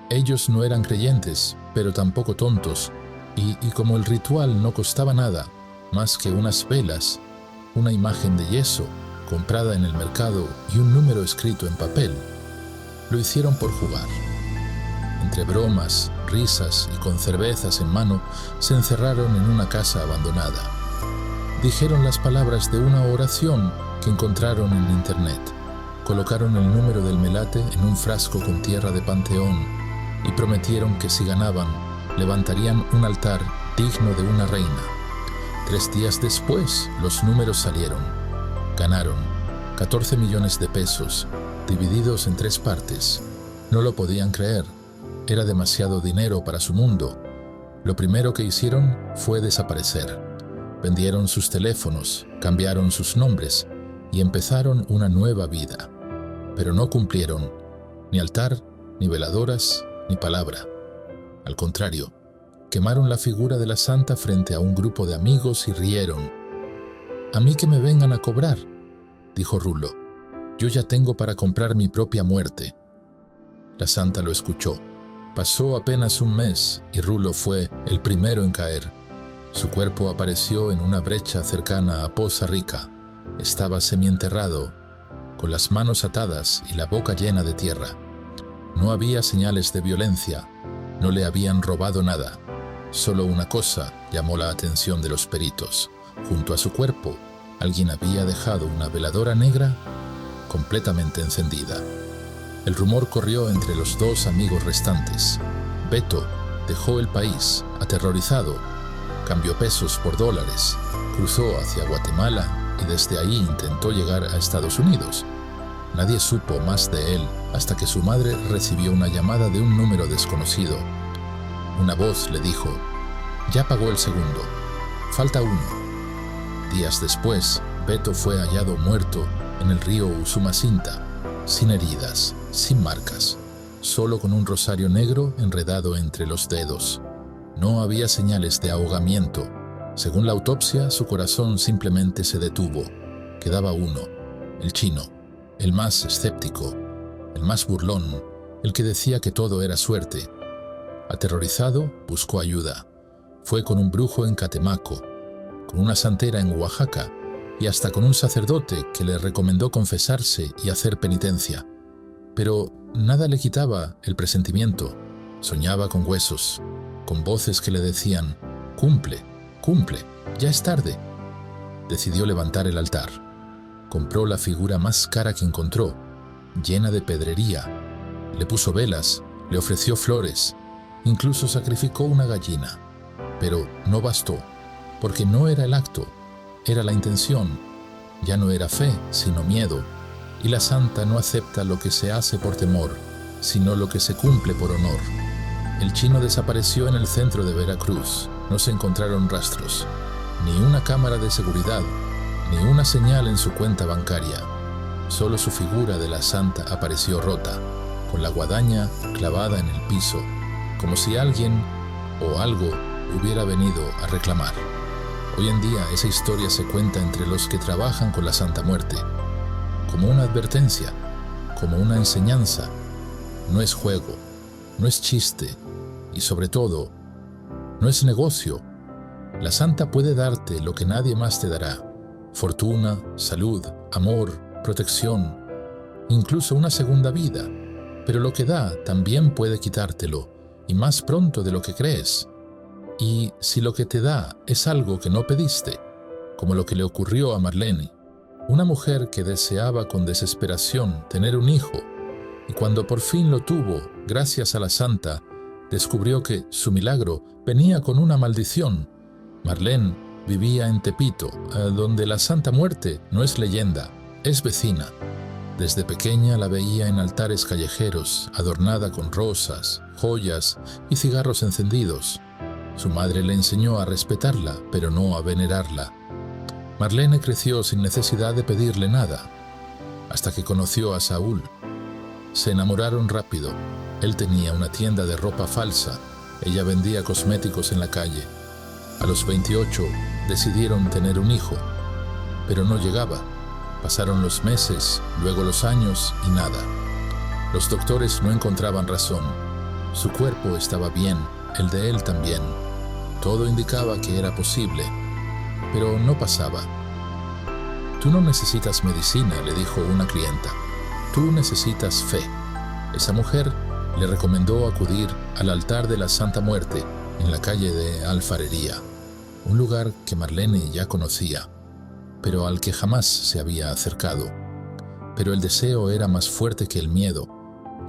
Ellos no eran creyentes, pero tampoco tontos, y como el ritual no costaba nada, más que unas velas, una imagen de yeso comprada en el mercado y un número escrito en papel, lo hicieron por jugar. Entre bromas, risas y con cervezas en mano, se encerraron en una casa abandonada. Dijeron las palabras de una oración que encontraron en internet. Colocaron el número del melate en un frasco con tierra de panteón y prometieron que si ganaban, levantarían un altar digno de una reina. 3 días después, los números salieron. Ganaron 14 millones de pesos, divididos en 3 partes. No lo podían creer. Era demasiado dinero para su mundo. Lo primero que hicieron fue desaparecer. Vendieron sus teléfonos, cambiaron sus nombres y empezaron una nueva vida. Pero no cumplieron ni altar, ni veladoras, ni palabra. Al contrario, quemaron la figura de la santa frente a un grupo de amigos y rieron. «A mí que me vengan a cobrar», dijo Rulo. «Yo ya tengo para comprar mi propia muerte». La santa lo escuchó. Pasó apenas un mes y Rulo fue el primero en caer. Su cuerpo apareció en una brecha cercana a Poza Rica. Estaba semienterrado, con las manos atadas y la boca llena de tierra. No había señales de violencia, No le habían robado nada. Solo una cosa llamó la atención de los peritos. Junto a su cuerpo, alguien había dejado una veladora negra completamente encendida. El rumor corrió entre los dos amigos restantes. Beto dejó el país, aterrorizado, cambió pesos por dólares, cruzó hacia Guatemala y desde ahí intentó llegar a Estados Unidos. Nadie supo más de él hasta que su madre recibió una llamada de un número desconocido. Una voz le dijo: «Ya pagó el segundo, falta uno». Días después, Beto fue hallado muerto en el río Usumacinta, sin heridas, sin marcas, solo con un rosario negro enredado entre los dedos. No había señales de ahogamiento. Según la autopsia, su corazón simplemente se detuvo. Quedaba uno, el chino, el más escéptico, el más burlón, el que decía que todo era suerte. Aterrorizado, buscó ayuda. Fue con un brujo en Catemaco, con una santera en Oaxaca y hasta con un sacerdote que le recomendó confesarse y hacer penitencia. Pero nada le quitaba el presentimiento. Soñaba con huesos, con voces que le decían: «Cumple, cumple, ya es tarde». Decidió levantar el altar. Compró la figura más cara que encontró, llena de pedrería. Le puso velas, le ofreció flores, incluso sacrificó una gallina. Pero no bastó, porque no era el acto, era la intención. Ya no era fe, sino miedo. Y la santa no acepta lo que se hace por temor, sino lo que se cumple por honor. El chino desapareció en el centro de Veracruz. No se encontraron rastros, ni una cámara de seguridad, ni una señal en su cuenta bancaria. Solo su figura de la santa apareció rota, con la guadaña clavada en el piso, como si alguien o algo hubiera venido a reclamar. Hoy en día esa historia se cuenta entre los que trabajan con la Santa Muerte, como una advertencia, como una enseñanza. No es juego, no es chiste y sobre todo, no es negocio. La santa puede darte lo que nadie más te dará: fortuna, salud, amor, protección, incluso una segunda vida. Pero lo que da también puede quitártelo, y más pronto de lo que crees. Y si lo que te da es algo que no pediste, como lo que le ocurrió a Marlene, una mujer que deseaba con desesperación tener un hijo, y cuando por fin lo tuvo, gracias a la santa, descubrió que su milagro venía con una maldición. Marlene vivía en Tepito, donde la Santa Muerte no es leyenda, es vecina. Desde pequeña la veía en altares callejeros, adornada con rosas, joyas y cigarros encendidos. Su madre le enseñó a respetarla, pero no a venerarla. Marlene creció sin necesidad de pedirle nada, hasta que conoció a Saúl. Se enamoraron rápido. Él tenía una tienda de ropa falsa, ella vendía cosméticos en la calle. A los 28 decidieron tener un hijo, pero no llegaba. Pasaron los meses, luego los años y nada. Los doctores no encontraban razón. Su cuerpo estaba bien, el de él también. Todo indicaba que era posible, pero no pasaba. «Tú no necesitas medicina», le dijo una clienta. «Tú necesitas fe». Esa mujer le recomendó acudir al altar de la Santa Muerte en la calle de Alfarería, un lugar que Marlene ya conocía, pero al que jamás se había acercado. Pero el deseo era más fuerte que el miedo,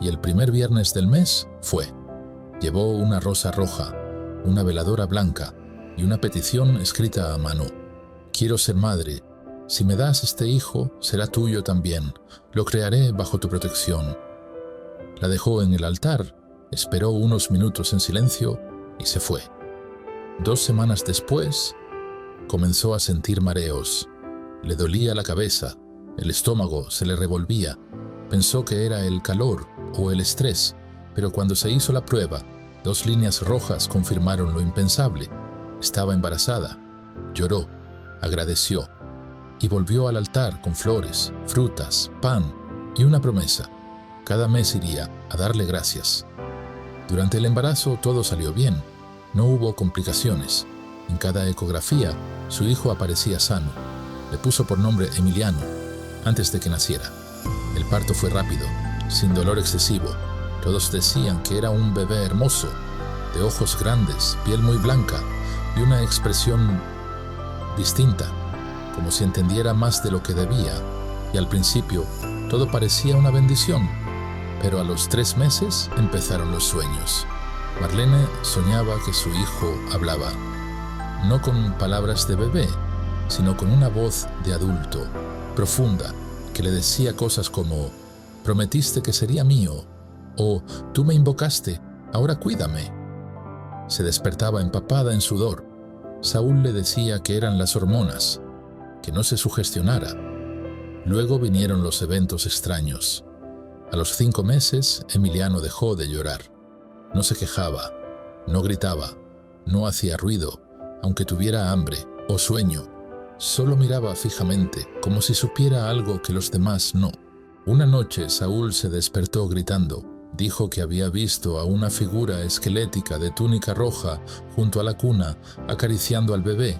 y el primer viernes del mes fue. Llevó una rosa roja, una veladora blanca y una petición escrita a mano. «Quiero ser madre. Si me das este hijo, será tuyo también. Lo crearé bajo tu protección». La dejó en el altar, esperó unos minutos en silencio y se fue. 2 semanas después, comenzó a sentir mareos. Le dolía la cabeza, el estómago se le revolvía. Pensó que era el calor o el estrés, pero cuando se hizo la prueba, 2 líneas rojas confirmaron lo impensable. Estaba embarazada. Lloró, agradeció y volvió al altar con flores, frutas, pan y una promesa. Cada mes iría a darle gracias. Durante el embarazo todo salió bien. No hubo complicaciones. En cada ecografía, su hijo aparecía sano. Le puso por nombre Emiliano, antes de que naciera. El parto fue rápido, sin dolor excesivo. Todos decían que era un bebé hermoso. de ojos grandes, piel muy blanca y una expresión distinta, como si entendiera más de lo que debía, y al principio todo parecía una bendición, pero a los 3 meses empezaron los sueños. Marlene soñaba que su hijo hablaba, no con palabras de bebé, sino con una voz de adulto, profunda, que le decía cosas como: «Prometiste que sería mío», o «Tú me invocaste, ahora cuídame». Se despertaba empapada en sudor. Saúl le decía que eran las hormonas, que no se sugestionara. Luego vinieron los eventos extraños. A los 5 meses, Emiliano dejó de llorar. No se quejaba, no gritaba, no hacía ruido, aunque tuviera hambre o sueño. Solo miraba fijamente, como si supiera algo que los demás no. Una noche Saúl se despertó gritando. Dijo que había visto a una figura esquelética de túnica roja junto a la cuna, acariciando al bebé.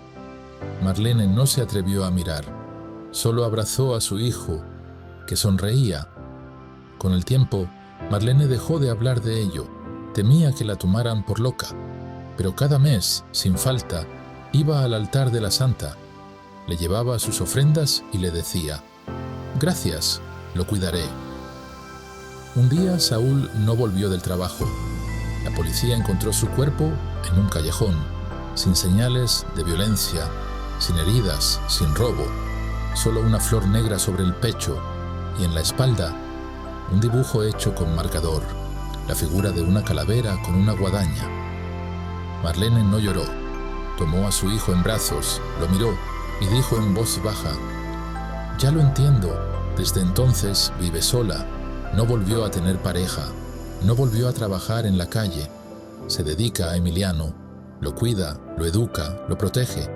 Marlene no se atrevió a mirar. Solo abrazó a su hijo, que sonreía. Con el tiempo, Marlene dejó de hablar de ello. Temía que la tomaran por loca. Pero cada mes, sin falta, iba al altar de la santa. Le llevaba sus ofrendas y le decía: «Gracias, lo cuidaré». Un día Saúl no volvió del trabajo. La policía encontró su cuerpo en un callejón, sin señales de violencia, sin heridas, sin robo, solo una flor negra sobre el pecho y en la espalda un dibujo hecho con marcador, la figura de una calavera con una guadaña. Marlene no lloró. Tomó a su hijo en brazos, lo miró y dijo en voz baja: «Ya lo entiendo, desde entonces vive sola, no volvió a tener pareja, no volvió a trabajar en la calle, se dedica a Emiliano, lo cuida, lo educa, lo protege».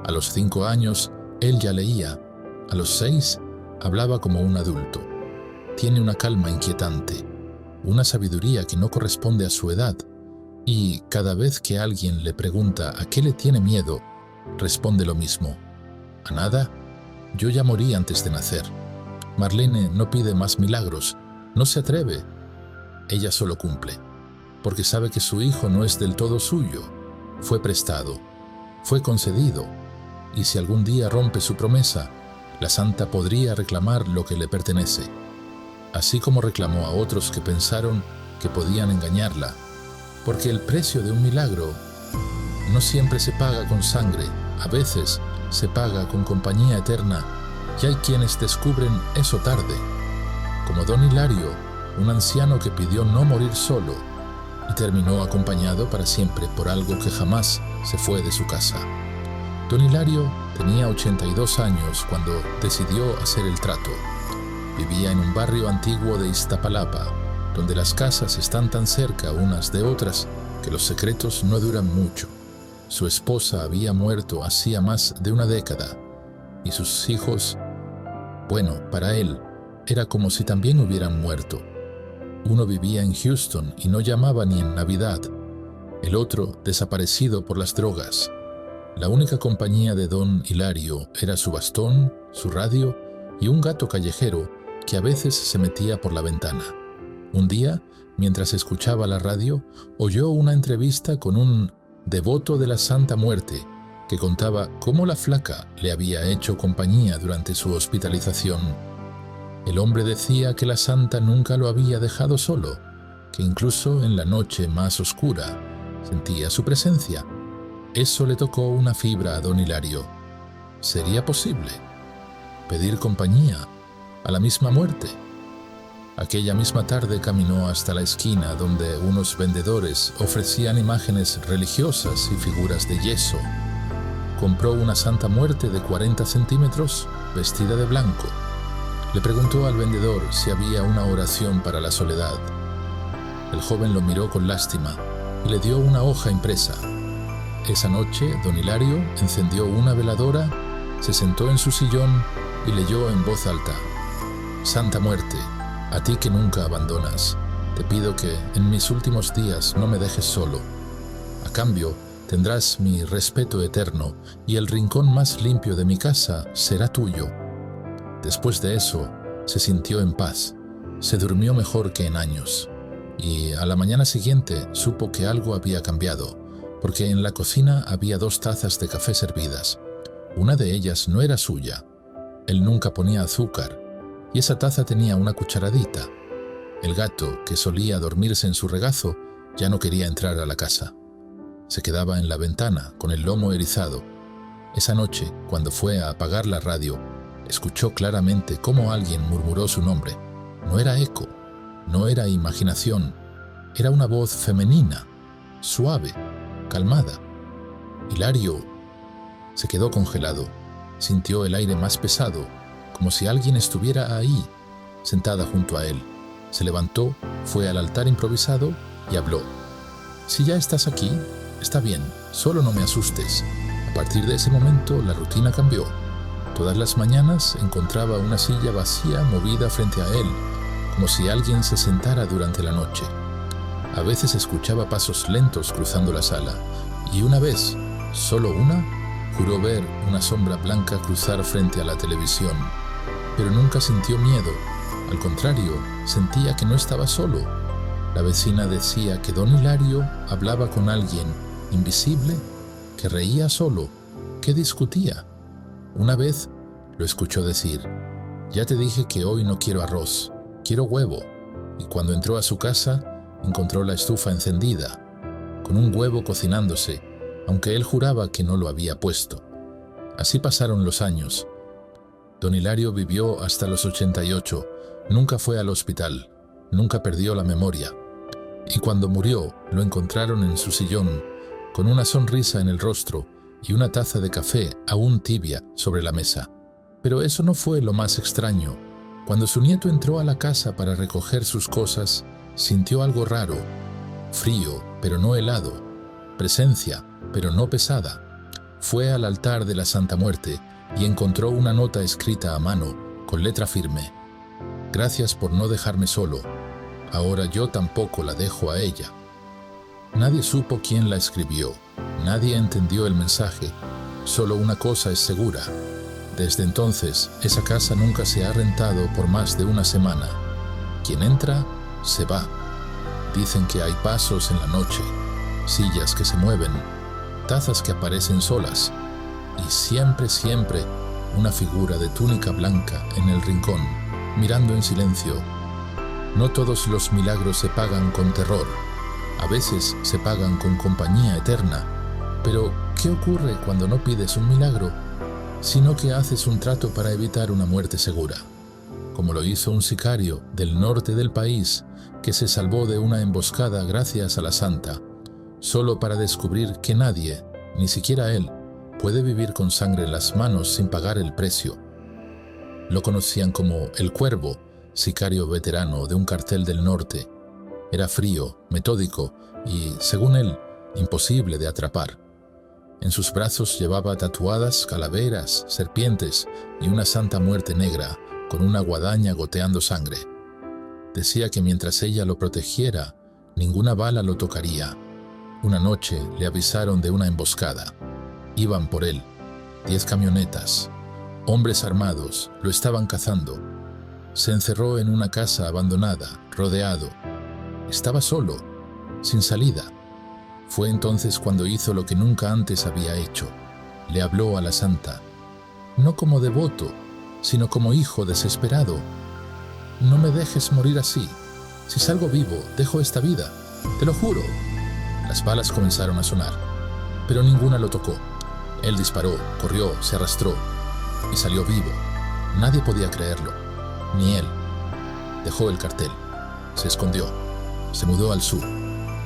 A los 5 años, él ya leía, a los 6 hablaba como un adulto. Tiene una calma inquietante, una sabiduría que no corresponde a su edad, y cada vez que alguien le pregunta a qué le tiene miedo, responde lo mismo: «A nada, yo ya morí antes de nacer». Marlene no pide más milagros, no se atreve. Ella solo cumple, porque sabe que su hijo no es del todo suyo, fue prestado, fue concedido, y si algún día rompe su promesa, la santa podría reclamar lo que le pertenece, así como reclamó a otros que pensaron que podían engañarla, porque el precio de un milagro no siempre se paga con sangre, a veces se paga con compañía eterna, y hay quienes descubren eso tarde, como don Hilario, un anciano que pidió no morir solo y terminó acompañado para siempre por algo que jamás se fue de su casa. Don Hilario tenía 82 años cuando decidió hacer el trato. Vivía en un barrio antiguo de Iztapalapa, donde las casas están tan cerca unas de otras que los secretos no duran mucho. Su esposa había muerto hacía más de una década, y sus hijos, bueno, para él, era como si también hubieran muerto. Uno vivía en Houston y no llamaba ni en Navidad. El otro desaparecido por las drogas. La única compañía de don Hilario era su bastón, su radio y un gato callejero que a veces se metía por la ventana. Un día, mientras escuchaba la radio, oyó una entrevista con un devoto de la Santa Muerte que contaba cómo la flaca le había hecho compañía durante su hospitalización. El hombre decía que la santa nunca lo había dejado solo, que incluso en la noche más oscura sentía su presencia. Eso le tocó una fibra a don Hilario. ¿Sería posible pedir compañía a la misma muerte? Aquella misma tarde caminó hasta la esquina donde unos vendedores ofrecían imágenes religiosas y figuras de yeso. Compró una Santa Muerte de 40 centímetros, vestida de blanco. Le preguntó al vendedor si había una oración para la soledad. El joven lo miró con lástima y le dio una hoja impresa. Esa noche, don Hilario encendió una veladora, se sentó en su sillón y leyó en voz alta: «Santa Muerte, a ti que nunca abandonas, te pido que en mis últimos días no me dejes solo. A cambio, tendrás mi respeto eterno y el rincón más limpio de mi casa será tuyo». Después de eso, se sintió en paz, se durmió mejor que en años. y a la mañana siguiente supo que algo había cambiado, porque en la cocina había 2 tazas de café servidas. Una de ellas no era suya. Él nunca ponía azúcar, y esa taza tenía una cucharadita. El gato, que solía dormirse en su regazo, ya no quería entrar a la casa. Se quedaba en la ventana, con el lomo erizado. Esa noche, cuando fue a apagar la radio, escuchó claramente cómo alguien murmuró su nombre. No era eco, no era imaginación, era una voz femenina, suave, calmada. Hilario se quedó congelado. Sintió el aire más pesado, como si alguien estuviera ahí, sentada junto a él. Se levantó, fue al altar improvisado y habló. «Si ya estás aquí, está bien, solo no me asustes». A partir de ese momento, la rutina cambió. Todas las mañanas encontraba una silla vacía movida frente a él, como si alguien se sentara durante la noche. A veces escuchaba pasos lentos cruzando la sala, y una vez, solo una, juró ver una sombra blanca cruzar frente a la televisión. Pero nunca sintió miedo. Al contrario, sentía que no estaba solo. La vecina decía que don Hilario hablaba con alguien invisible, que reía solo, que discutía. Una vez lo escuchó decir: «Ya te dije que hoy no quiero arroz, quiero huevo». Y cuando entró a su casa, encontró la estufa encendida, con un huevo cocinándose, aunque él juraba que no lo había puesto. Así pasaron los años. Don Hilario vivió hasta los 88, nunca fue al hospital, nunca perdió la memoria. Y cuando murió, lo encontraron en su sillón, con una sonrisa en el rostro y una taza de café aún tibia sobre la mesa. Pero eso no fue lo más extraño. Cuando su nieto entró a la casa para recoger sus cosas, sintió algo raro, frío, pero no helado, presencia, pero no pesada. Fue al altar de la Santa Muerte y encontró una nota escrita a mano, con letra firme. «Gracias por no dejarme solo. Ahora yo tampoco la dejo a ella». Nadie supo quién la escribió, nadie entendió el mensaje. Solo una cosa es segura. Desde entonces, esa casa nunca se ha rentado por más de una semana. Quien entra, se va. Dicen que hay pasos en la noche, sillas que se mueven, tazas que aparecen solas, y siempre, siempre, una figura de túnica blanca en el rincón, mirando en silencio. No todos los milagros se pagan con terror, a veces se pagan con compañía eterna. Pero, ¿qué ocurre cuando no pides un milagro, sino que haces un trato para evitar una muerte segura? Como lo hizo un sicario del norte del país que se salvó de una emboscada gracias a la santa, solo para descubrir que nadie, ni siquiera él, puede vivir con sangre en las manos sin pagar el precio. Lo conocían como el Cuervo, sicario veterano de un cartel del norte. Era frío, metódico y, según él, imposible de atrapar. En sus brazos llevaba tatuadas calaveras, serpientes y una santa muerte negra con una guadaña goteando sangre. Decía que mientras ella lo protegiera, ninguna bala lo tocaría. Una noche le avisaron de una emboscada. Iban por él, 10 camionetas. Hombres armados lo estaban cazando. Se encerró en una casa abandonada, rodeado. Estaba solo, sin salida. Fue entonces cuando hizo lo que nunca antes había hecho. Le habló a la santa, no como devoto, sino como hijo desesperado. «No me dejes morir así. Si salgo vivo, dejo esta vida. Te lo juro». Las balas comenzaron a sonar, pero ninguna lo tocó. Él disparó, corrió, se arrastró y salió vivo. Nadie podía creerlo, ni él. Dejó el cartel, se escondió, se mudó al sur.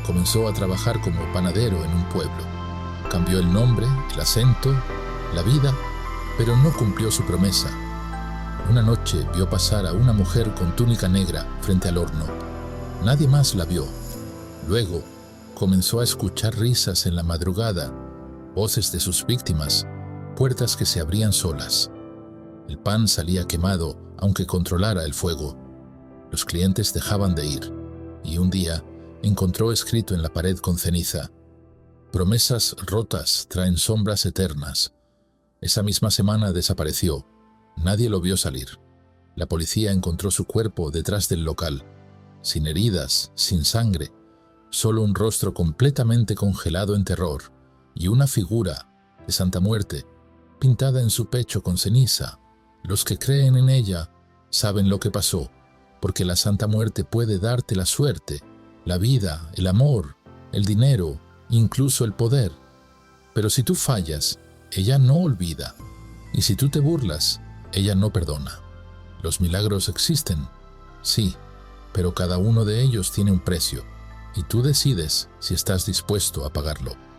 Comenzó a trabajar como panadero en un pueblo. Cambió el nombre, el acento, la vida, pero no cumplió su promesa. Una noche vio pasar a una mujer con túnica negra frente al horno. Nadie más la vio. Luego comenzó a escuchar risas en la madrugada, voces de sus víctimas, puertas que se abrían solas. El pan salía quemado, aunque controlara el fuego. Los clientes dejaban de ir, y un día encontró escrito en la pared con ceniza: «Promesas rotas traen sombras eternas». Esa misma semana desapareció. Nadie lo vio salir. La policía encontró su cuerpo detrás del local. sin heridas, sin sangre, solo un rostro completamente congelado en terror y una figura de Santa Muerte pintada en su pecho con ceniza. Los que creen en ella saben lo que pasó, porque la Santa Muerte puede darte la suerte, la vida, el amor, el dinero, incluso el poder. Pero si tú fallas, ella no olvida, y si tú te burlas, ella no perdona. Los milagros existen, sí, pero cada uno de ellos tiene un precio, y tú decides si estás dispuesto a pagarlo.